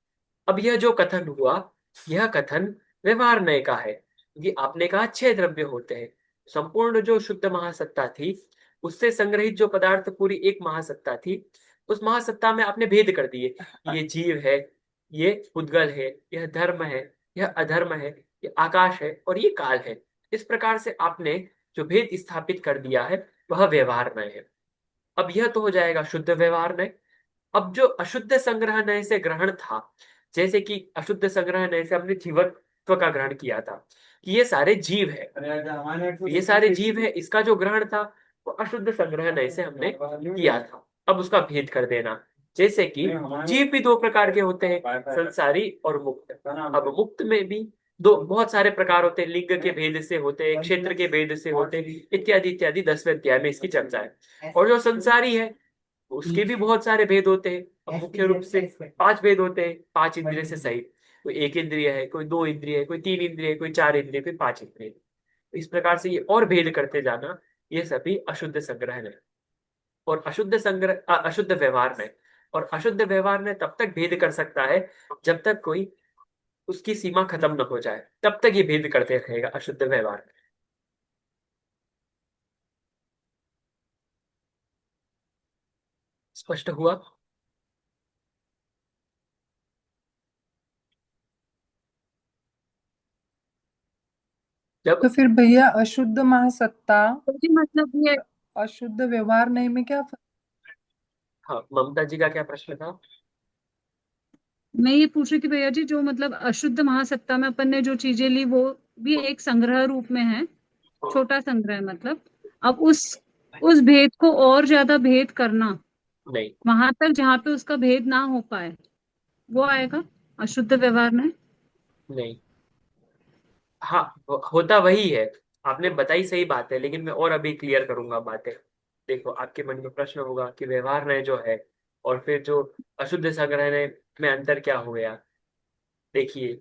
अब यह जो कथन हुआ, यह कथन व्यवहार नय का है, क्योंकि आपने कहा 6 द्रव्य होते हैं। संपूर्ण जो शुद्ध महासत्ता थी, उससे संग्रहित जो पदार्थ पूरी एक महासत्ता थी, उस महासत्ता में आपने भेद कर दिए। ये जीव है, ये उद्गल है, यह धर्म है, यह अधर्म है, ये आकाश है और ये काल है। इस प्रकार से आपने जो भेद स्थापित कर दिया है, वह व्यवहार नय है। अब यह तो हो जाएगा शुद्ध व्यवहार नय। अब जो अशुद्ध संग्रह नय से ग्रहण था, जैसे कि अशुद्ध संग्रह नय से हमने जीवत्व का ग्रहण किया था कि ये सारे जीव है, ये सारे जीव है, इसका जो ग्रहण था वो अशुद्ध संग्रह नय से हमने किया था। अब उसका भेद कर देना। जैसे कि जीव भी दो प्रकार के होते हैं, संसारी और मुक्त। अब मुक्त में भी दो बहुत सारे प्रकार होते हैं, लिंग के भेद से होते हैं, क्षेत्र के भेद से होते हैं, इत्यादि इत्यादि। 10वें अध्याय में इसकी चर्चा है। और जो संसारी है, उसके भी बहुत सारे भेद होते हैं। अब मुख्य रूप से 5 भेद होते हैं, 5 इंद्रिय से सहित। कोई 1 इंद्रिय है, कोई 2 इंद्रिय है, कोई 3 इंद्रिय है, कोई 4 इंद्रिय, कोई 5 इंद्रिय। तो इस प्रकार से ये और भेद करते जाना, ये सभी अशुद्ध संग्रह है। और अशुद्ध संग्रह अशुद्ध व्यवहार में, और अशुद्ध व्यवहार में तब तक भेद कर सकता है जब तक कोई उसकी सीमा खत्म न हो जाए, तब तक ये भेद करते रहेगा अशुद्ध व्यवहार में। स्पष्ट हुआ? जब तो फिर भैया अशुद्ध महासत्ता तो जी मतलब ये, अशुद्ध व्यवहार नहीं में क्या फर्क? हाँ, ममता जी का क्या प्रश्न था? मैं ये पूछ रही थी भैया जी, जो मतलब अशुद्ध महासत्ता में अपन ने जो चीजें ली वो भी एक संग्रह रूप में है, छोटा संग्रह है मतलब। अब उस भेद को और ज्यादा भेद करना, नहीं। वहां तक जहाँ पे उसका भेद ना हो पाए, वो आएगा अशुद्ध व्यवहार में। नहीं। हाँ, होता वही है। आपने बताई सही बात है, लेकिन मैं और अभी क्लियर करूंगा बातें। देखो, आपके मन में प्रश्न होगा कि व्यवहार न्याय जो है और फिर जो अशुद्ध संग्रह न्याय में अंतर क्या हो गया। देखिए,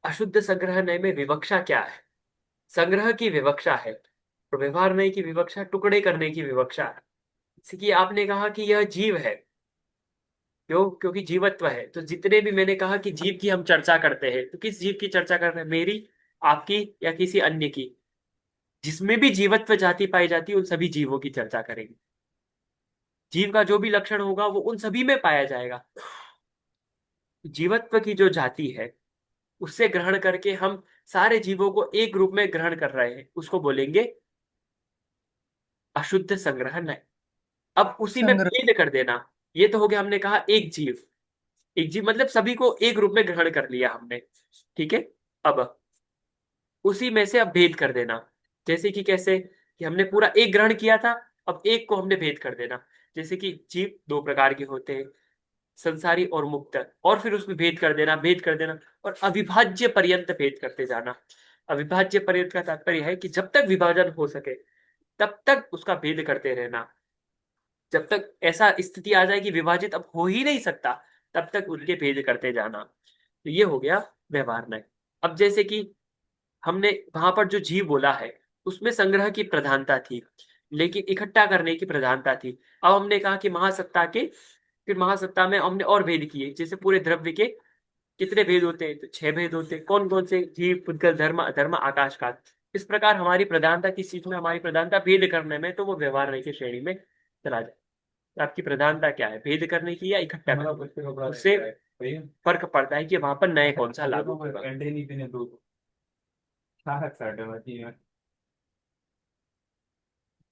अशुद्ध संग्रह न्याय में विवक्षा क्या है? संग्रह की विवक्षा है, और व्यवहार न्याय की विवक्षा टुकड़े करने की विवक्षा है। जैसे कि आपने कहा कि यह जीव है। क्यों? क्योंकि जीवत्व है। तो जितने भी मैंने कहा कि जीव की हम चर्चा करते हैं, तो किस जीव की चर्चा कर रहे हैं? मेरी, आपकी, या किसी अन्य की? जिसमें भी जीवत्व जाति पाई जाती है उन सभी जीवों की चर्चा करेंगे। जीव का जो भी लक्षण होगा वो उन सभी में पाया जाएगा। जीवत्व की जो जाति है उससे ग्रहण करके हम सारे जीवों को एक रूप में ग्रहण कर रहे हैं, उसको बोलेंगे अशुद्ध संग्रह नहीं। अब उसी में संग्रह। भेद कर देना। ये तो हो गया, हमने कहा एक जीव। एक जीव मतलब सभी को एक रूप में ग्रहण कर लिया हमने। ठीक है। अब उसी में से अब भेद कर देना। जैसे कि कैसे? कि हमने पूरा एक ग्रहण किया था, अब एक को हमने भेद कर देना। जैसे कि जीव दो प्रकार के होते हैं, संसारी और मुक्त, और फिर उसमें भेद कर देना, भेद कर देना, और अविभाज्य पर्यंत भेद करते जाना। अविभाज्य पर्यंत का तात्पर्य है कि जब तक विभाजन हो सके तब तक उसका भेद करते रहना। जब तक ऐसा स्थिति आ जाए कि विभाजित अब हो ही नहीं सकता, तब तक उनके भेद करते जाना। तो ये हो गया व्यवहार न्याय। अब जैसे कि हमने वहां पर जो जीव बोला है उसमें संग्रह की प्रधानता थी, लेकिन इकट्ठा करने की प्रधानता थी। अब हमने कहा कि महासत्ता के, फिर महासत्ता में हमने और भेद किए। जैसे पूरे द्रव्य के कितने भेद होते हैं? तो 6 भेद होते हैं। कौन कौन से? जीव, पुद्गल, धर्म, अधर्म, आकाश काल। इस प्रकार हमारी प्रधानता किस चीज में? हमारी प्रधानता भेद करने में, तो वो व्यवहार न्याय की श्रेणी में चला जाए। तो आपकी प्रधानता क्या है, भेद करने की या इकट्ठा करने की? उससे फर्क पड़ता है कि वहां पर नए कौन सा लागू होगा।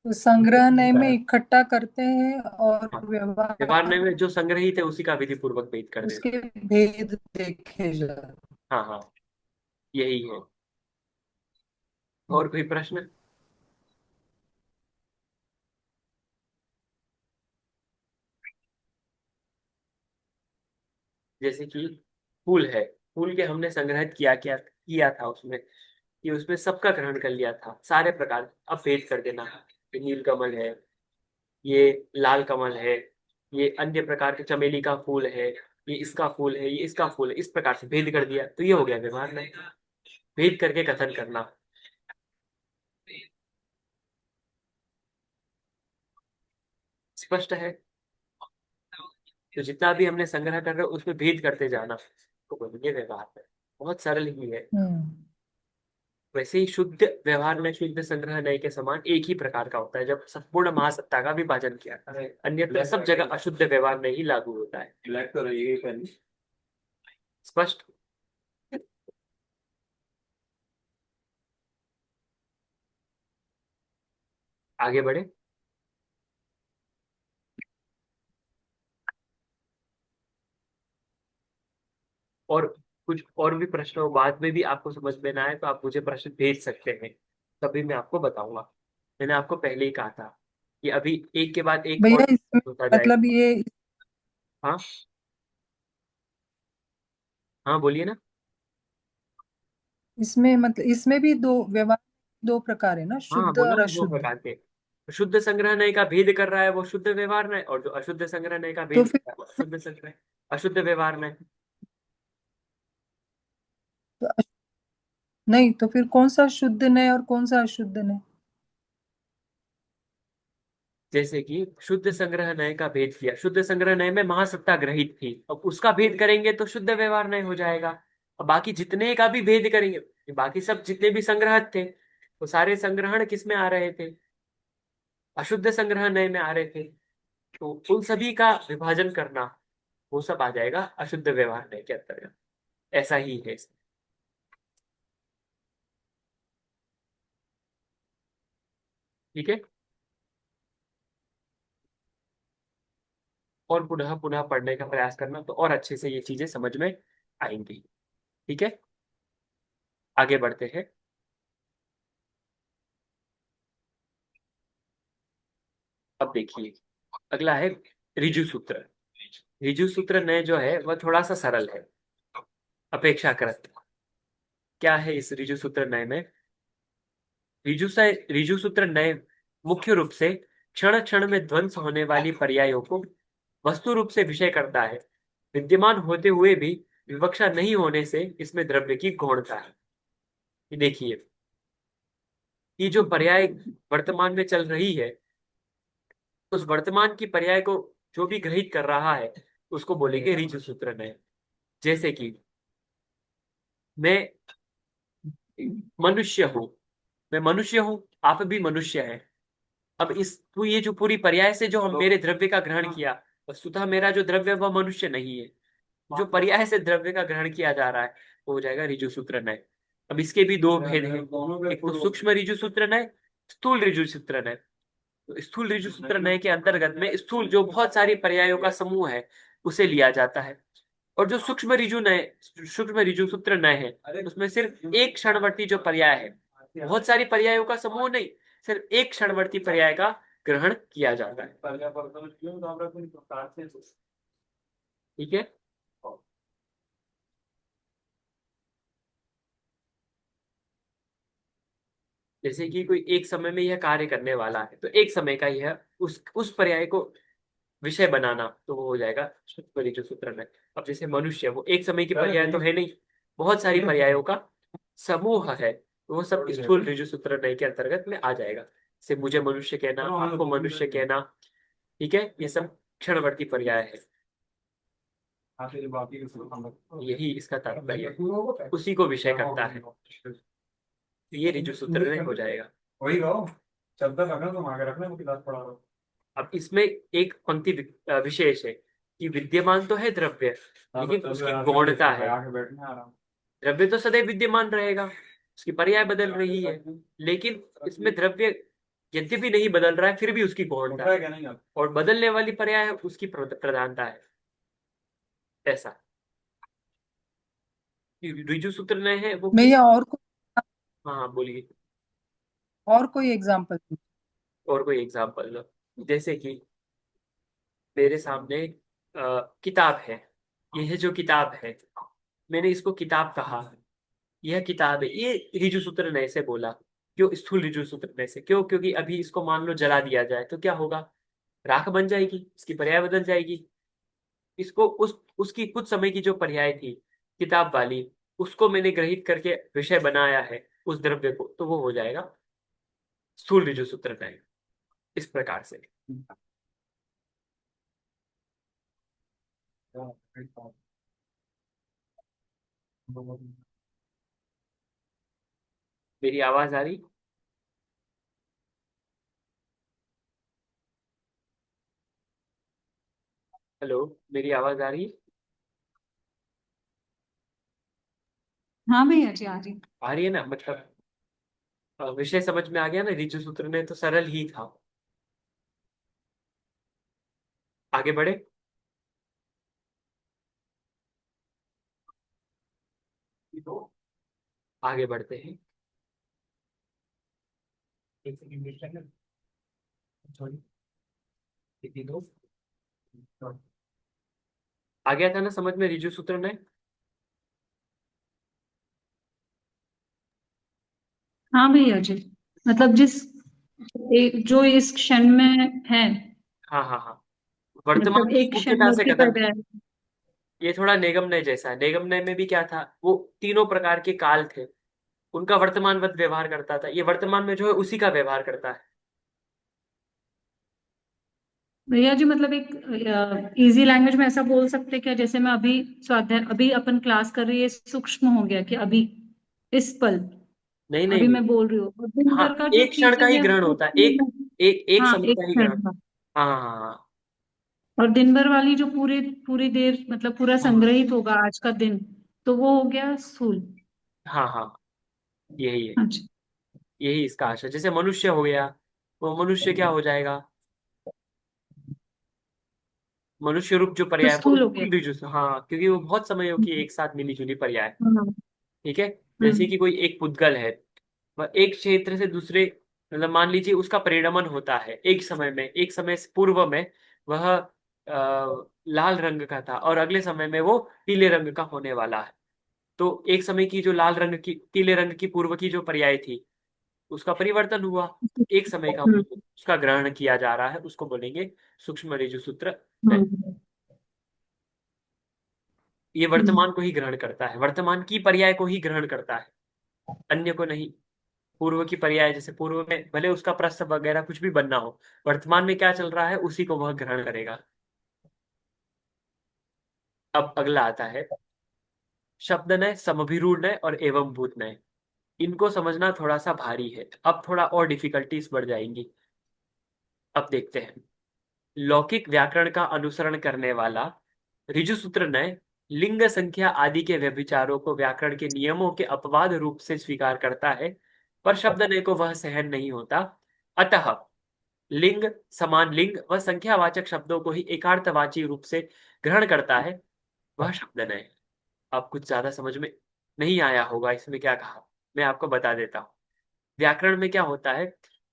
तो संग्रह नय में इकट्ठा करते हैं और हाँ, व्यवहार न्याय व्यवहार में जो संग्रहित है उसी का विधि पूर्वक भेद कर देना। उसके भेद देखे जाते। हाँ हाँ, यही है। और कोई प्रश्न? जैसे कि फूल है, फूल के हमने संग्रहित किया किया किया था उसमें, कि उसमें सबका ग्रहण कर लिया था, सारे प्रकार। अब भेद कर देना। ये नील कमल है, ये लाल कमल है, ये अन्य प्रकार के चमेली का फूल है, ये इसका फूल है, ये इसका फूल है, इस प्रकार से भेद कर दिया। तो ये हो गया व्यवहार में भेद करके कथन करना। स्पष्ट है? तो जितना भी हमने संग्रह कर रहे हो उसमें भेद करते जाना, तो बोलेंगे व्यवहार में। बहुत सरल ही है। हम्म। वैसे ही शुद्ध व्यवहार में शुद्ध संग्रह नय के समान एक ही प्रकार का होता है, जब संपूर्ण महासत्ता का विभाजन किया था। अन्यथा सब जगह अशुद्ध व्यवहार में ही लागू होता है। स्पष्ट? आगे बढ़े। और कुछ और भी प्रश्न हो, बाद में भी आपको समझ में ना आए तो आप मुझे प्रश्न भेज सकते हैं, तभी मैं आपको बताऊंगा। मैंने आपको पहले ही कहा था कि अभी एक के बाद एक और भैया इसमें होता मतलब जाएगा। ये हाँ हाँ, बोलिए ना। इसमें मतलब इसमें भी दो व्यवहार, दो प्रकार है ना, हाँ, शुद्ध बोला और ना, दो अशुद्ध। प्रकार के। शुद्ध संग्रह नय का भेद कर रहा है वो शुद्ध व्यवहार नय, और जो अशुद्ध संग्रह नय का तो भेद कर फिर रहा है वो अशुद्ध संग्रह, अशुद्ध व्यवहार नय। तो नहीं, तो फिर कौन सा शुद्ध नय और कौन सा अशुद्ध नय? जैसे कि शुद्ध संग्रह नय का भेद किया, शुद्ध संग्रह नय में महासत्ता ग्रहित थी, अब उसका भेद करेंगे तो शुद्ध व्यवहार नय हो जाएगा। अब बाकी जितने का भी भेद करेंगे, बाकी सब जितने भी संग्रह थे वो सारे संग्रहण किस में आ रहे थे? अशुद्ध संग्रह नय में आ रहे थे। तो उन सभी का विभाजन करना, वो सब आ जाएगा अशुद्ध व्यवहार न्याय के अंतर्गत। ऐसा ही है इसमें। ठीक है। और पुनः पुनः पढ़ने का प्रयास करना, तो और अच्छे से ये चीजें समझ में आएंगी। ठीक है, आगे बढ़ते हैं। अब देखिए, अगला है ऋजु सूत्र। ऋजु सूत्र नय जो है वह थोड़ा सा सरल है अपेक्षाकृत। क्या है इस ऋजु सूत्र नय में? ऋजु सूत्र नय मुख्य रूप से क्षण क्षण में ध्वंस होने वाली पर्यायों को वस्तु रूप से विषय करता है। विद्यमान होते हुए भी विवक्षा नहीं होने से इसमें द्रव्य की गौणता है। ये देखिए, ये जो पर्याय वर्तमान में चल रही है, उस वर्तमान की पर्याय को जो भी ग्रहित कर रहा है उसको बोलेंगे ऋजु सूत्र नय। जैसे कि मैं मनुष्य हूं, मैं मनुष्य हूं, आप भी मनुष्य हैं। अब इस तो ये जो पूरी पर्याय से जो हम मेरे द्रव्य का ग्रहण किया, वस्तुतः मेरा जो द्रव्य है वह मनुष्य नहीं है। जो पर्याय से द्रव्य का ग्रहण किया जा रहा है वो हो जाएगा ऋजु सूत्र नय। अब इसके भी दो भेद हैं, एक तो सूक्ष्म ऋजु सूत्र नय, स्थूल ऋजु सूत्र नय। तो स्थूल ऋजु सूत्र नय के अंतर्गत में स्थूल जो बहुत सारी पर्यायों का समूह है उसे लिया जाता है। और जो सूक्ष्म ऋजु सूत्र नय है उसमें सिर्फ एक क्षणवर्ती जो पर्याय है, बहुत सारी पर्यायों का समूह नहीं, सिर्फ एक क्षणवर्ती पर्याय का ग्रहण किया जाता है। ठीक है। जैसे कि कोई एक समय में यह कार्य करने वाला है, तो एक समय का यह उस पर्याय को विषय बनाना, तो वो हो जाएगा जो सूत्र में। अब जैसे मनुष्य, वो एक समय की पर्याय तो है नहीं, बहुत सारी पर्यायों का समूह है, तो वो सब स्थूल ऋजु सूत्र नय के अंतर्गत में आ जाएगा। जैसे मुझे मनुष्य कहना, आपको मनुष्य कहना। ठीक है, ये सब क्षणवर्ती पर्याय है। यही इसका तात्पर्य है, उसी को विषय करता है। तो ये ऋजु सूत्र नय हो जाएगा। वही रहो, चलता रखना, तुम आगे रखना, वो क्लास पढ़ा रहा हूँ। अब इसमें एक पंक्ति विशेष है कि विद्यमान तो है द्रव्य, लेकिन उसकी गौणता है। द्रव्य तो सदैव विद्यमान रहेगा, उसकी पर्याय बदल रही है, लेकिन इसमें द्रव्य यद्यपि नहीं बदल रहा है फिर भी उसकी गौणता है, और बदलने वाली पर्याय है उसकी प्रधानता है। ऐसा ऋजु सूत्र में है वो किस। भैया हाँ हाँ, बोलिए। और कोई एग्जांपल? और कोई एग्जाम्पल लो। जैसे कि मेरे सामने किताब है, यह जो किताब है, मैंने इसको किताब कहा, यह किताब है, ये ऋजु सूत्र नय से बोला। क्यों स्थूल ऋजु सूत्र नय से? क्यों? क्योंकि अभी इसको मान लो जला दिया जाए तो क्या होगा, राख बन जाएगी, इसकी पर्याय बदल जाएगी। इसको उसकी कुछ समय की जो पर्याय थी किताब वाली, उसको मैंने ग्रहित करके विषय बनाया है उस द्रव्य को, तो वो हो जाएगा स्थूल ऋजु सूत्र नय। इस प्रकार से। मेरी आवाज आ रही? हेलो, मेरी आवाज आ रही? हाँ भैया जी, आ रही। आ रही है ना? मतलब विषय समझ में आ गया ना? ऋजु सूत्र ने तो सरल ही था। आगे बढ़े। आगे बढ़ते हैं। एक सेकंड वेट करना। सॉरी, कितनी दो। आ गया था ना समझ में ऋजु सूत्र ने? हाँ भैया जी, मतलब जो इस क्षण में है, हाँ हाँ हाँ। वर्तमान मतलब की एक मुख्यता से क्षणवर्ती कथन। पर्याय। ये थोड़ा निगम नय जैसा है। निगम नय में भी क्या था, वो तीनों प्रकार के काल थे, उनका वर्तमानवत व्यवहार करता था। ये वर्तमान में जो है उसी का व्यवहार करता है। भैया जी, मतलब एक इजी लैंग्वेज में ऐसा बोल सकते हैं क्या, जैसे मैं अभी स्वाध्याय, अभी अपन क्लास कर रही है, सूक्ष्म हो गया कि अभी इस पल नहीं नहीं अभी नहीं। मैं बोल रही हूँ, और दिन हाँ, भर का जो एक क्षण का चीजें ही है ग्रहण वो होता है, एक एक एक हाँ, समय एक का ही क्षण ग्रहण। का। हाँ हाँ हाँ हाँ। और दिन भर वाली जो पूरे पूरी देर मतलब पूरा हाँ संग्रहित होगा आज का दिन, तो वो हो गया स्थूल। हाँ हाँ, यही है, अच्छा। यही इसका आशय। जैसे मनुष्य हो गया, वो मनुष्य क्या हो जाएगा, मनुष्य रूप जो तो पर्याय है वो स्थूल हो गया। स्थूल ऋजु, हाँ, क्योंकि वो बहुत समयों की एक साथ मिली जुली पर्याय है। हम्म। ठीक है। जैसे हम्म। कि कोई एक पुद्गल है, वह एक क्षेत्र से दूसरे, मतलब मान लीजिए उसका परिणमन होता है एक समय में, एक समय से पूर्व में वह लाल रंग का था और अगले समय में वो पीले रंग का होने वाला है। तो एक समय की जो लाल रंग की, पीले रंग की पूर्व की जो पर्याय थी, उसका परिवर्तन हुआ। एक समय का हम्म। उसका ग्रहण किया जा रहा है, उसको बोलेंगे सूक्ष्म ऋजु सूत्र नय। हम्म। ये हम्म। वर्तमान को ही ग्रहण करता है, वर्तमान की पर्याय को ही ग्रहण करता है, अन्य को नहीं। पूर्व की पर्याय, जैसे पूर्व में भले उसका प्रस्थ वगैरह कुछ भी बनना हो, वर्तमान में क्या चल रहा है उसी को वह ग्रहण करेगा। अब अगला आता है शब्द नय, समभिरूढ़ नय और एवं भूत नय। इनको समझना थोड़ा सा भारी है, अब थोड़ा और डिफिकल्टीज बढ़ जाएंगी। अब देखते हैं। लौकिक व्याकरण का अनुसरण करने वाला ऋजु सूत्र नय लिंग संख्या आदि के व्यभिचारों को व्याकरण के नियमों के अपवाद रूप से स्वीकार करता है, पर शब्द नय को वह सहन नहीं होता। अतः लिंग, समान लिंग व संख्यावाचक शब्दों को ही एकार्थवाची रूप से ग्रहण करता है, वह शब्द नय। अब कुछ ज्यादा समझ में नहीं आया होगा इसमें क्या कहा, मैं आपको बता देता हूँ। व्याकरण में क्या होता है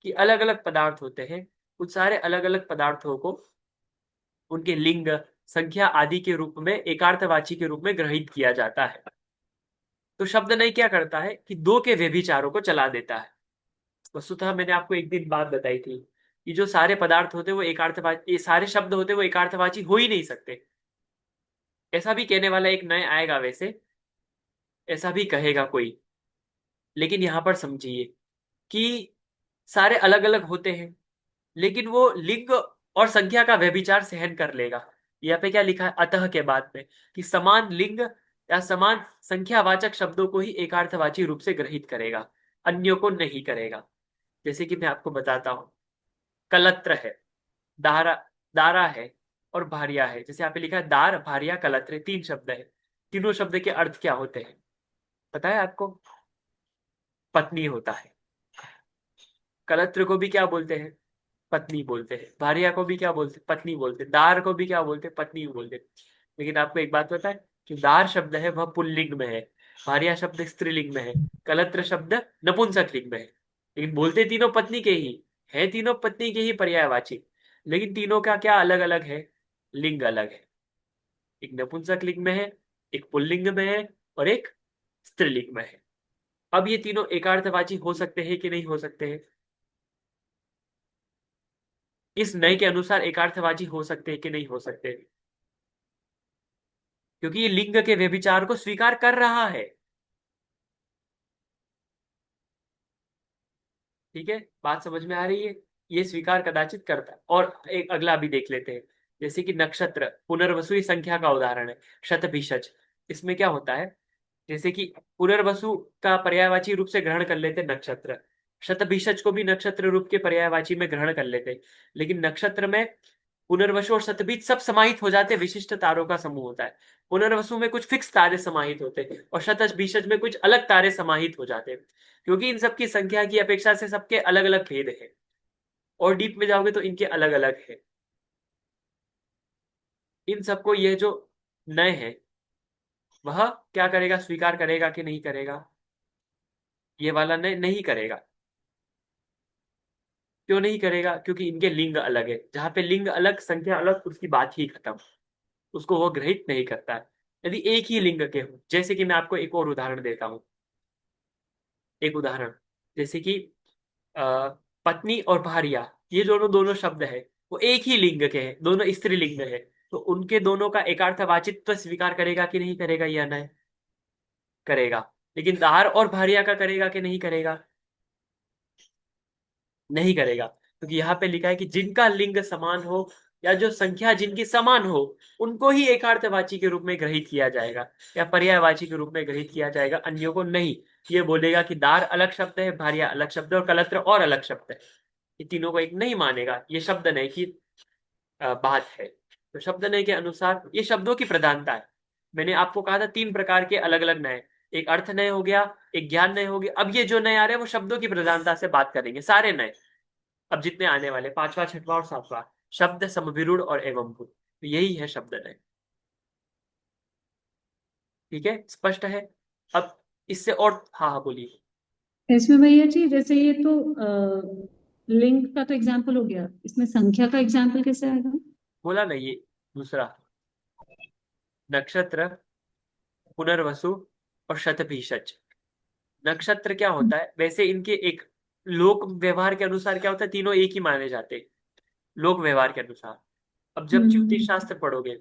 कि अलग अलग पदार्थ होते हैं, कुछ सारे अलग अलग पदार्थों को उनके लिंग, संख्या आदि के रूप में, एकार्थवाची के रूप में ग्रहित किया जाता है। तो शब्द नहीं क्या करता है कि दो के व्यभिचारों को चला देता है। वस्तुतः मैंने आपको एक दिन बात बताई थी कि जो सारे पदार्थ होते हैं वो एकार्थवाची, ये सारे शब्द होते हैं वो एकार्थवाची हो ही नहीं सकते। ऐसा भी कहने वाला एक नए आएगा वैसे, ऐसा भी कहेगा कोई, लेकिन यहां पर समझिए कि सारे अलग अलग होते हैं, लेकिन वो लिंग और संख्या का व्यभिचार सहन कर लेगा। यहाँ पे क्या लिखा है अतः के बाद में, कि समान लिंग या समान संख्यावाचक शब्दों को ही एकार्थवाची रूप से ग्रहित करेगा, अन्यों को नहीं करेगा। जैसे कि मैं आपको बताता हूं, कलत्र है, दारा, दारा है और भारिया है। जैसे यहाँ पे लिखा है दार भारिया कलत्र, तीन शब्द है। तीनों शब्द के अर्थ क्या होते हैं पता है आपको? पत्नी होता है। कलत्र को भी क्या बोलते हैं? पत्नी बोलते हैं। भारिया को भी क्या बोलते हैं? पत्नी बोलते हैं। दार को भी क्या बोलते हैं? पत्नी बोलते हैं। लेकिन आपको एक बात पता है कि दार शब्द है वह पुल्लिंग में है, भारिया शब्द स्त्रीलिंग में है, कलत्र शब्द नपुंसक लिंग में है। लेकिन बोलते तीनों पत्नी के ही है, तीनों पत्नी के ही पर्यायवाची। लेकिन तीनों का क्या अलग अलग है? लिंग अलग है। एक नपुंसक लिंग में है, एक पुल्लिंग में है और एक स्त्रीलिंग में है। अब ये तीनों एकार्थवाची हो सकते हैं कि नहीं हो सकते हैं? इस नए के अनुसार एकार्थवाची हो सकते हैं कि नहीं हो सकते? क्योंकि ये लिंग के व्यभिचार को स्वीकार कर रहा है। ठीक है, बात समझ में आ रही है? ये स्वीकार कदाचित करता है। और एक अगला भी देख लेते हैं। जैसे कि नक्षत्र पुनर्वसु संख्या का उदाहरण है, शतभिषज। इसमें क्या होता है, जैसे कि पुनर्वसु का पर्यायवाची रूप से ग्रहण कर लेते हैं नक्षत्र, शतभिषज को भी नक्षत्र रूप के पर्यायवाची में ग्रहण कर लेते हैं। लेकिन नक्षत्र में पुनर्वसु और शतभिष सब समाहित हो जाते हैं, विशिष्ट तारों का समूह होता है। पुनर्वसु में कुछ फिक्स तारे समाहित होते हैं और शतभिषज में कुछ अलग तारे समाहित हो जाते हैं, क्योंकि इन सबकी संख्या की अपेक्षा से सबके अलग अलग भेद है। और डीप में जाओगे तो इनके अलग अलग है। इन सबको यह जो नए है वह क्या करेगा, स्वीकार करेगा कि नहीं करेगा? ये वाला नए नहीं करेगा। क्यों नहीं करेगा? क्योंकि इनके लिंग अलग है। जहां पे लिंग अलग, संख्या अलग, उसकी बात ही खत्म, उसको वो ग्रहित नहीं करता है। यदि एक ही लिंग के हो, जैसे कि मैं आपको एक और उदाहरण देता हूं, एक उदाहरण, जैसे कि अ, पत्नी और भारिया, ये दोनों दोनों शब्द है, वो एक ही लिंग के हैं, दोनों स्त्रीलिंग है। तो उनके दोनों का एकार्थवाचित्व स्वीकार करेगा कि नहीं करेगा? या नहीं करेगा। लेकिन दार और भारिया का करेगा कि नहीं करेगा? नहीं करेगा, क्योंकि यहाँ पे लिखा है कि जिनका लिंग समान हो या जो संख्या जिनकी समान हो, उनको ही एकार्थवाची के रूप में ग्रहित किया जाएगा या पर्यायवाची के रूप में ग्रहित किया जाएगा, अन्यों को नहीं। ये बोलेगा कि दार अलग शब्द है, भारिया अलग शब्द है और कलत्र और अलग शब्द है, ये तीनों को एक नहीं मानेगा। ये शब्द नहीं की बात है। तो शब्द नय के अनुसार ये शब्दों की प्रधानता है। मैंने आपको कहा था 3 प्रकार के अलग अलग नय, एक अर्थ नय हो गया, एक ज्ञान नय हो गया। अब ये जो नय आ रहे हैं वो शब्दों की प्रधानता से बात करेंगे, सारे नय अब जितने आने वाले, पांचवा छठवां और सातवां, शब्द समविरूढ़ और एवं भूत, तो यही है शब्द नय। ठीक है, स्पष्ट है। अब इससे और, हाँ हाँ बोलिए। इसमें भैया जी जैसे ये तो लिंग का तो एग्जाम्पल हो गया, इसमें संख्या का एग्जाम्पल कैसे आएगा? बोला ना ये दूसरा, नक्षत्र, पुनर्वसु और शतभिषज। नक्षत्र क्या होता है, वैसे इनके एक लोक व्यवहार के अनुसार क्या होता है, तीनों एक ही माने जाते हैं लोक व्यवहार के अनुसार। अब जब ज्योतिष हम्म। शास्त्र पढ़ोगे,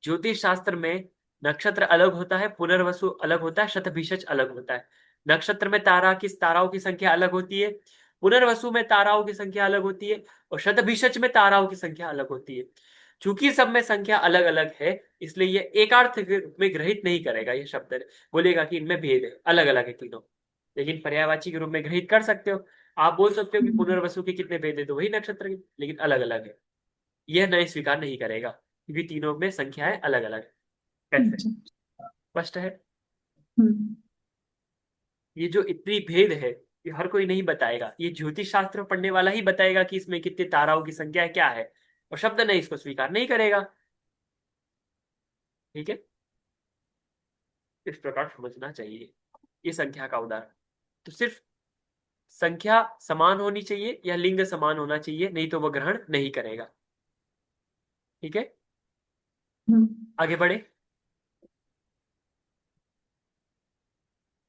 ज्योतिष शास्त्र में नक्षत्र अलग होता है, पुनर्वसु अलग होता है, शतभिषज अलग होता है। नक्षत्र में ताराओं की संख्या अलग होती है, पुनर्वसु में ताराओं की संख्या अलग होती है, और शतभिषज में ताराओं की संख्या अलग होती है। चूंकि सब में संख्या अलग अलग है, इसलिए ये एकार्थ के रूप में ग्रहित नहीं करेगा ये शब्द, बोलेगा कि इनमें भेद है, अलग अलग है तीनों। लेकिन पर्यायवाची के रूप में ग्रहित कर सकते हो। आप बोल सकते हो कि पुनर्वसु के कितने भेद है, तो वही नक्षत्र के, लेकिन अलग अलग है। यह नए स्वीकार नहीं करेगा क्योंकि तीनों में संख्याएं अलग अलग है। कैसे, अच्छा। स्पष्ट है। हम्म। ये जो इतनी भेद है, ये हर कोई नहीं बताएगा, ये ज्योतिष शास्त्र पढ़ने वाला ही बताएगा कि इसमें कितने ताराओं की संख्या है, क्या है। और शब्द नहीं इसको स्वीकार नहीं करेगा। ठीक है, इस प्रकार समझना चाहिए ये संख्या का उदाहरण। तो सिर्फ संख्या समान होनी चाहिए या लिंग समान होना चाहिए, नहीं तो वह ग्रहण नहीं करेगा। ठीक है, हम्म। आगे बढ़े।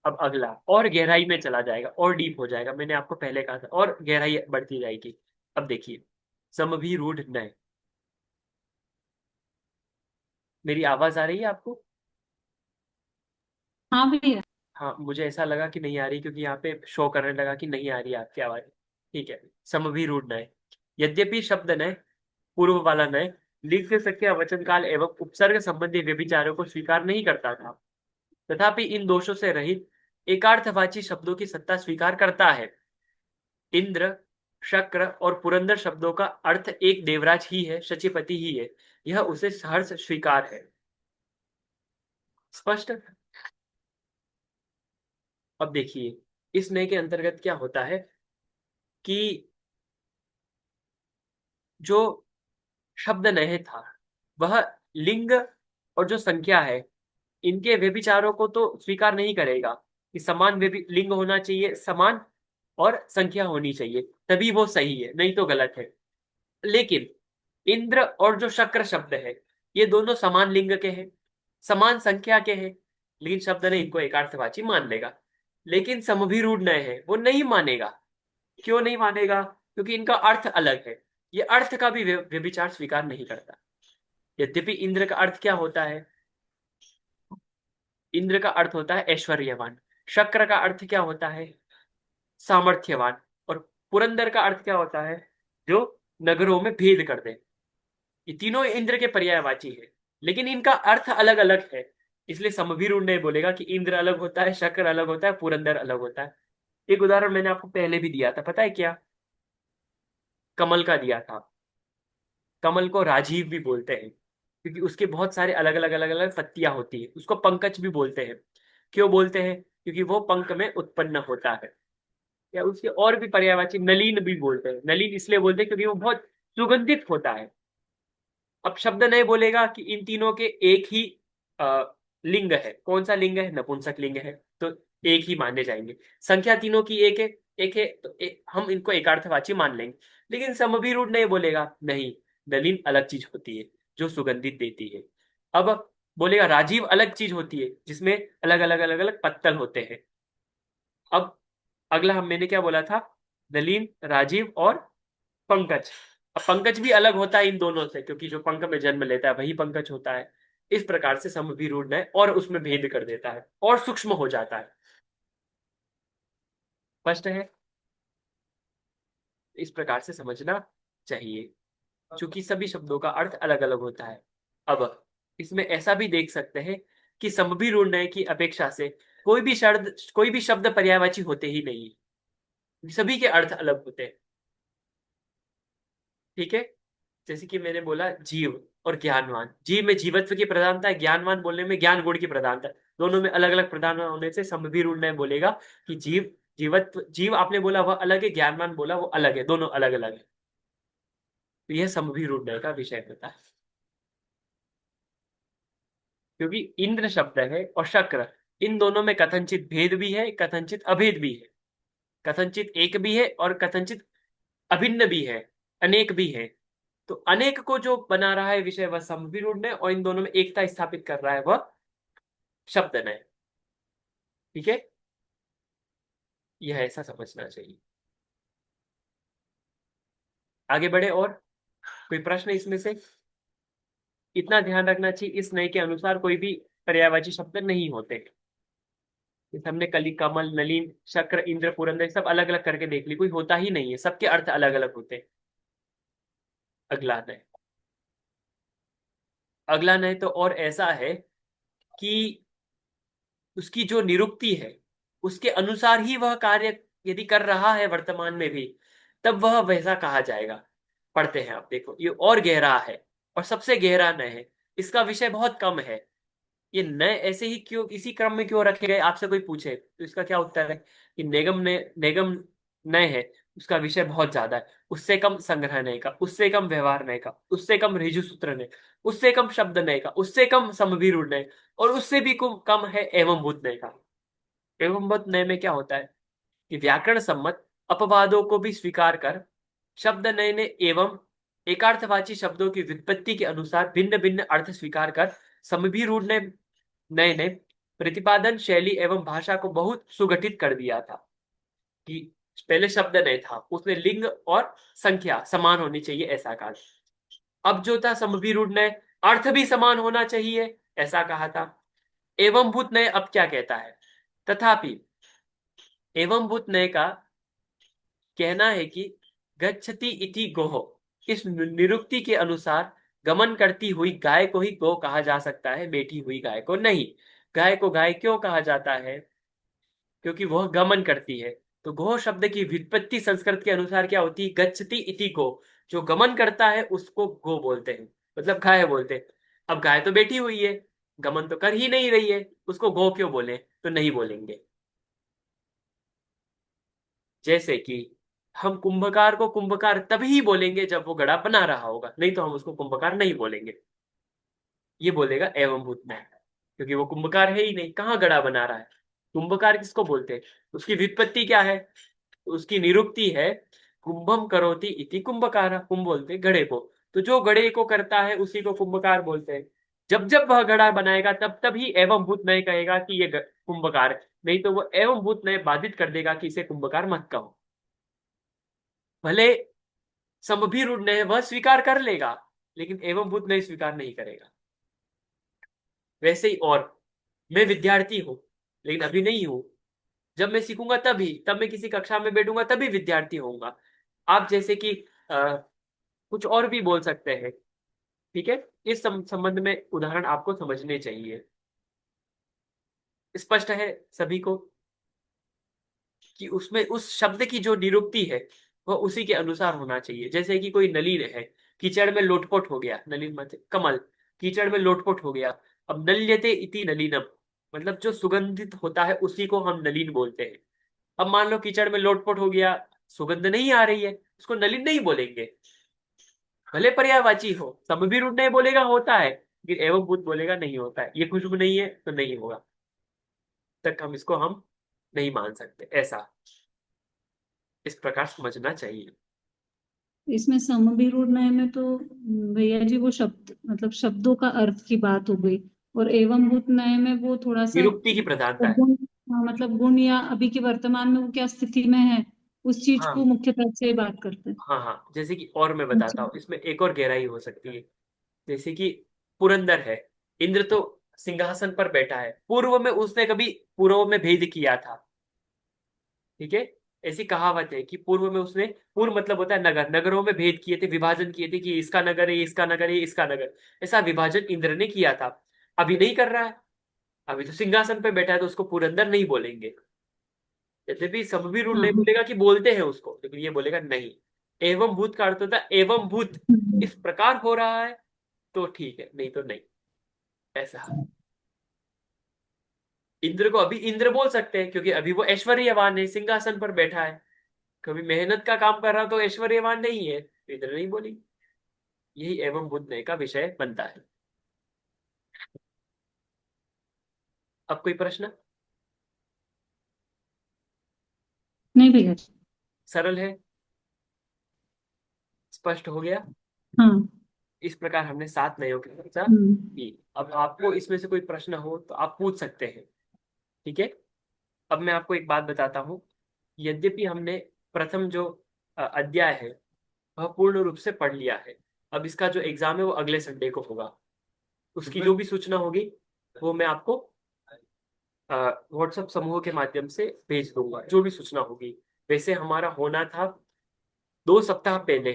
अब अगला और गहराई में चला जाएगा और डीप हो जाएगा, मैंने आपको पहले कहा था और गहराई बढ़ती जाएगी। अब देखिए, समभिरूढ़ नय। मेरी आवाज आ रही है आपको? हाँ भैया। हाँ, मुझे ऐसा लगा कि नहीं आ रही, क्योंकि यहाँ पे शो करने लगा कि नहीं आ रही आपकी आवाज। ठीक है, समभिरूढ़ नय। यद्यपि शब्द नय, पूर्व वाला नय, लिंग से संख्या, वचन काल एवं उपसर्ग संबंधी व्यभिचारों को स्वीकार नहीं करता था, तथापि इन दोषों से रहित एकार्थवाची शब्दों की सत्ता स्वीकार करता है। इंद्र, शक्र और पुरंदर शब्दों का अर्थ एक देवराज ही है, शचीपति ही है, यह उसे सहर्ष स्वीकार है। स्पष्ट। अब देखिए, इस नय के अंतर्गत क्या होता है कि जो शब्द नय था, वह लिंग और जो संख्या है, इनके व्यभिचारों को तो स्वीकार नहीं करेगा कि समान लिंग होना चाहिए, समान और संख्या होनी चाहिए, तभी वो सही है, नहीं तो गलत है। लेकिन इंद्र और जो शक्र शब्द है, ये दोनों समान लिंग के हैं, समान संख्या के हैं, लेकिन शब्द ने इनको एकार्थवाची मान लेगा। लेकिन समभिरूढ़ नय है, वो नहीं मानेगा। क्यों नहीं मानेगा? क्योंकि इनका अर्थ अलग है, ये अर्थ का भी व्यभिचार स्वीकार नहीं करता। यद्यपि इंद्र का अर्थ क्या होता है, इंद्र का अर्थ होता है ऐश्वर्यवान, शक्र का अर्थ क्या होता है, सामर्थ्यवान, और पुरंदर का अर्थ क्या होता है, जो नगरों में भेद कर दे। ये तीनों इंद्र के पर्यायवाची है, लेकिन इनका अर्थ अलग अलग है। इसलिए समवीर ने बोलेगा कि इंद्र अलग होता है, शक्र अलग होता है, पुरंदर अलग होता है। एक उदाहरण मैंने आपको पहले भी दिया था, पता है क्या? कमल का दिया था। कमल को राजीव भी बोलते हैं क्योंकि उसके बहुत सारे अलग अलग पत्तियां होती है। उसको पंकज भी बोलते हैं। क्यों बोलते हैं? क्योंकि वो पंख में उत्पन्न होता है। या उसके और भी पर्यायवाची, नलीन भी बोलते हैं। नलीन इसलिए बोलते हैं क्योंकि वो बहुत सुगंधित होता है। अब शब्द नहीं बोलेगा कि इन तीनों के एक ही लिंग है। कौन सा लिंग है? नपुंसक लिंग है, तो एक ही माने जाएंगे। संख्या तीनों की एक है, एक है, तो हम इनको एकार्थवाची मान लेंगे। लेकिन समभिरूढ़ नहीं बोलेगा, नहीं, नलिन अलग चीज होती है जो सुगंधित देती है। अब बोलेगा राजीव अलग चीज होती है जिसमें अलग अलग पत्तल होते हैं। अब अगला हम मैंने क्या बोला था? नलिन, राजीव और पंकज। अब पंकज भी अलग होता है इन दोनों से, क्योंकि जो पंख में जन्म लेता है वही पंकज होता है। इस प्रकार से समभिरूढ़ है और उसमें भेद कर देता है और सूक्ष्म हो जाता है। स्पष्ट है? इस प्रकार से समझना चाहिए, क्योंकि सभी शब्दों का अर्थ अलग अलग होता है। अब इसमें ऐसा भी देख सकते हैं कि समभिरूढ़ की अपेक्षा से कोई भी शब्द पर्यायवाची होते ही नहीं, सभी के अर्थ अलग होते हैं। ठीक है, जैसे कि मैंने बोला जीव और ज्ञानवान, जीव में जीवत्व की प्रधानता है, ज्ञानवान बोलने में ज्ञान गुण की प्रधानता है। दोनों में अलग अलग प्रधान होने से समभिरूढ़ न्याय बोलेगा कि जीवत्व, जीव आपने बोला वह अलग है, ज्ञानवान बोला वो अलग है, दोनों अलग अलग है। तो यह समभिरूढ़ न्याय का विषय होता है। क्योंकि इंद्र शब्द है और शक्र, इन दोनों में कथनचित भेद भी है, कथनचित अभेद भी है, कथनचित एक भी है और कथनचित अभिन्न भी है, अनेक भी है। तो अनेक को जो बना रहा है विषय वह समविरूढ़ है, और इन दोनों में एकता स्थापित कर रहा है वह शब्द है। ठीक है, यह ऐसा समझना चाहिए। आगे बढ़े, और कोई प्रश्न इसमें से? इतना ध्यान रखना चाहिए, इस नए के अनुसार कोई भी पर्यायवाची शब्द नहीं होते। जैसे हमने कली, कमल, नलिन, शक्र, इंद्र, पुरंदर सब अलग अलग करके देख ली, कोई होता ही नहीं है, सबके अर्थ अलग अलग होते हैं। अगला नय, अगला नय तो और ऐसा है कि उसकी जो निरुक्ति है उसके अनुसार ही वह कार्य यदि कर रहा है वर्तमान में भी, तब वह वैसा कहा जाएगा। पढ़ते हैं, आप देखो ये और गहरा है, और सबसे गहरा नय है, इसका विषय बहुत कम है। ये नए ऐसे ही क्यों, इसी क्रम में क्यों रखे गए, आपसे कोई पूछे तो इसका क्या उत्तर है कि नेगम नए है, उसका विषय बहुत ज्यादा है, उससे कम संग्रह नय का, उससे कम व्यवहार नय का, उससे कम ऋजु सूत्र नय, उससे कम शब्द नय का, उससे कम समभिरूढ़ नय, और उससे भी कम है एवं भूत नय का। एवं भूत नय में क्या होता है कि व्याकरण सम्मत अपवादों को भी स्वीकार कर शब्द नय ने एवं एकार्थवाची शब्दों की व्युत्पत्ति के अनुसार भिन्न भिन्न अर्थ स्वीकार कर समभिरूढ़ नए ने प्रतिपादन शैली एवं भाषा को बहुत सुगठित कर दिया था। कि पहले शब्द नहीं था, उसने लिंग और संख्या समान होनी चाहिए ऐसा कहा। अब जो था समभिरूढ़ नय, अर्थ भी समान होना चाहिए ऐसा कहा था। एवं भूत नय अब क्या कहता है, तथापि एवं भूत नय का कहना है कि गच्छति इति गोह, इस निरुक्ति के अनुसार गमन करती हुई गाय को ही गो कहा जा सकता है, बैठी हुई गाय को नहीं। गाय को गाय क्यों कहा जाता है, क्योंकि वह गमन करती है। तो गो शब्द की व्युत्पत्ति संस्कृत के अनुसार क्या होती है, गच्छति इति गो, जो गमन करता है उसको गो बोलते हैं, मतलब गाय बोलते हैं। अब गाय तो बैठी हुई है, गमन तो कर ही नहीं रही है, उसको गो क्यों बोले, तो नहीं बोलेंगे। जैसे कि हम कुंभकार को कुंभकार तभी बोलेंगे जब वो घड़ा बना रहा होगा, नहीं तो हम उसको कुंभकार नहीं बोलेंगे। ये बोलेगा एवं भूत में, क्योंकि वो कुंभकार है ही नहीं, कहाँ घड़ा बना रहा है। कुंभकार किसको बोलते हैं, उसकी व्युत्पत्ति क्या है, उसकी निरुक्ति है कुंभम करोति इति कुंभकार, कुंभ बोलते हैं घड़े को, तो जो घड़े को करता है उसी को कुंभकार बोलते हैं। जब जब वह घड़ा बनाएगा तब तब ही एवं भूत नय कहेगा कि ये कुंभकार है, नहीं तो वो एवं भूत नय बाधित कर देगा कि इसे कुंभकार मत कहो। भले समभिरूढ़ नय वह स्वीकार कर लेगा, लेकिन एवं भूत नय स्वीकार नहीं करेगा। वैसे ही, और मैं विद्यार्थी हूं लेकिन अभी नहीं हूं, जब मैं सीखूंगा तभी, तब मैं किसी कक्षा में बैठूंगा तभी विद्यार्थी होऊंगा। आप जैसे कि कुछ और भी बोल सकते हैं। ठीक है, इस संबंध में उदाहरण आपको समझने चाहिए। स्पष्ट है सभी को कि उसमें उस शब्द की जो निरुक्ति है वह उसी के अनुसार होना चाहिए। जैसे कि कोई नलिन है, कीचड़ में लोटपोट हो गया, नलिन मत कमल, कीचड़ में लोटपोट हो गया। अब नल्यते इति नलिनम, मतलब जो सुगंधित होता है उसी को हम नलिन बोलते हैं। अब मान लो कीचड़ में लोटपोट हो गया, सुगंध नहीं आ रही है, उसको नलिन नहीं बोलेंगे, भले पर्यायवाची हो। समभिरूढ़ नहीं बोलेगा होता है, लेकिन एवं भूत बोलेगा नहीं होता है, ये खुशबू नहीं है तो नहीं होगा, तक हम इसको हम नहीं मान सकते। ऐसा इस प्रकार समझना चाहिए। इसमें समभिरूढ़ न्याय में तो भैया जी वो शब्द मतलब शब्दों का अर्थ की बात हो गई, और एवं भूत न्याय में वो थोड़ा सा निरुक्ति की प्रधानता है। गुण, हाँ, मतलब गुण या अभी के वर्तमान में वो क्या स्थिति में है उस चीज को हाँ मुख्यतः से बात करते हैं। हाँ हाँ, जैसे कि और मैं अच्छा। बताता हूँ, इसमें एक और गहराई हो सकती है। जैसे कि पुरंदर है, इंद्र तो सिंहासन पर बैठा है, पूर्व में उसने कभी पूर्व में भेद किया था। ठीक है, ऐसी कहावत है कि पूर्व में उसने, पूर्व मतलब होता है नगर, नगरों में भेद किए थे, विभाजन किए थे कि इसका नगर है, इसका नगर है, इसका नगर, ऐसा विभाजन इंद्र ने किया था। अभी नहीं कर रहा है, अभी तो सिंहासन पे बैठा है, तो उसको पुरंदर नहीं बोलेंगे। यद्यपि सब भी रूल हाँ नहीं बोलेगा कि बोलते हैं उसको, लेकिन ये बोलेगा नहीं। एवं भूत का अर्थ होता है एवं भूत, इस प्रकार हो रहा है तो ठीक है, नहीं तो नहीं। ऐसा इंद्र को अभी इंद्र बोल सकते हैं, क्योंकि अभी वो ऐश्वर्यवान है, सिंहासन पर बैठा है। कभी मेहनत का काम कर रहा तो ऐश्वर्यवान नहीं है, तो इंद्र नहीं बोली। यही एवं बुद्धि का विषय बनता है। अब कोई प्रश्न? नहीं भैया जी। सरल है, स्पष्ट हो गया। हाँ। इस प्रकार हमने 7 नयों की चर्चा हम्म। की। अब आपको इसमें से कोई प्रश्न हो तो आप पूछ सकते हैं। ठीक है। अब मैं आपको एक बात बताता हूँ। यद्यपि हमने प्रथम जो अध्याय है वह पूर्ण रूप से पढ़ लिया है, अब इसका जो एग्जाम है वो अगले संडे को होगा। उसकी जो भी सूचना होगी वो मैं आपको व्हाट्सएप समूह के माध्यम से भेज दूंगा, जो भी सूचना होगी। वैसे हमारा होना था 2 सप्ताह पहले,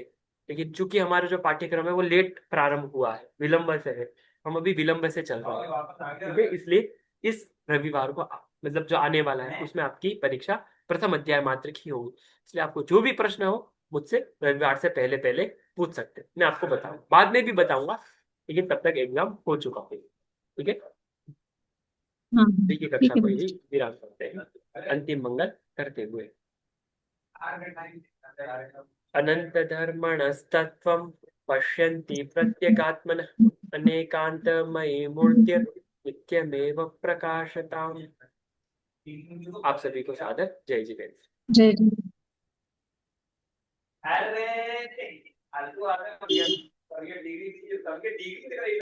लेकिन चूंकि हमारा जो पाठ्यक्रम है वो लेट प्रारंभ हुआ है, विलंब से है। हम अभी विलंब से चल रहे हैं, ठीक है। इसलिए इस रविवार को मतलब जो आने वाला है उसमें आपकी परीक्षा प्रथम अध्याय मात्र की होगी। इसलिए आपको जो भी प्रश्न हो मुझसे रविवार से पहले पहले पूछ सकते हैं। मैं आपको बताऊँ, बाद में भी बताऊंगा, लेकिन तब तक एग्जाम हो चुका है। ठीक है। हाँ देखिए कक्षा ठीक है को भैया यही जी। विराम करते हैं अंतिम मंगल करते हुए। अनन्तधर्मणस्तत्त्वं पश्यन्ति प्रत्यगात्मनः अनेकान्तमयी मूर्तिर् नित्यमेव प्रकाशताम्। आप सभी को सादर जय जिनेन्द्र। जय जय। अरे फालतू आदमी, और ये डिग्री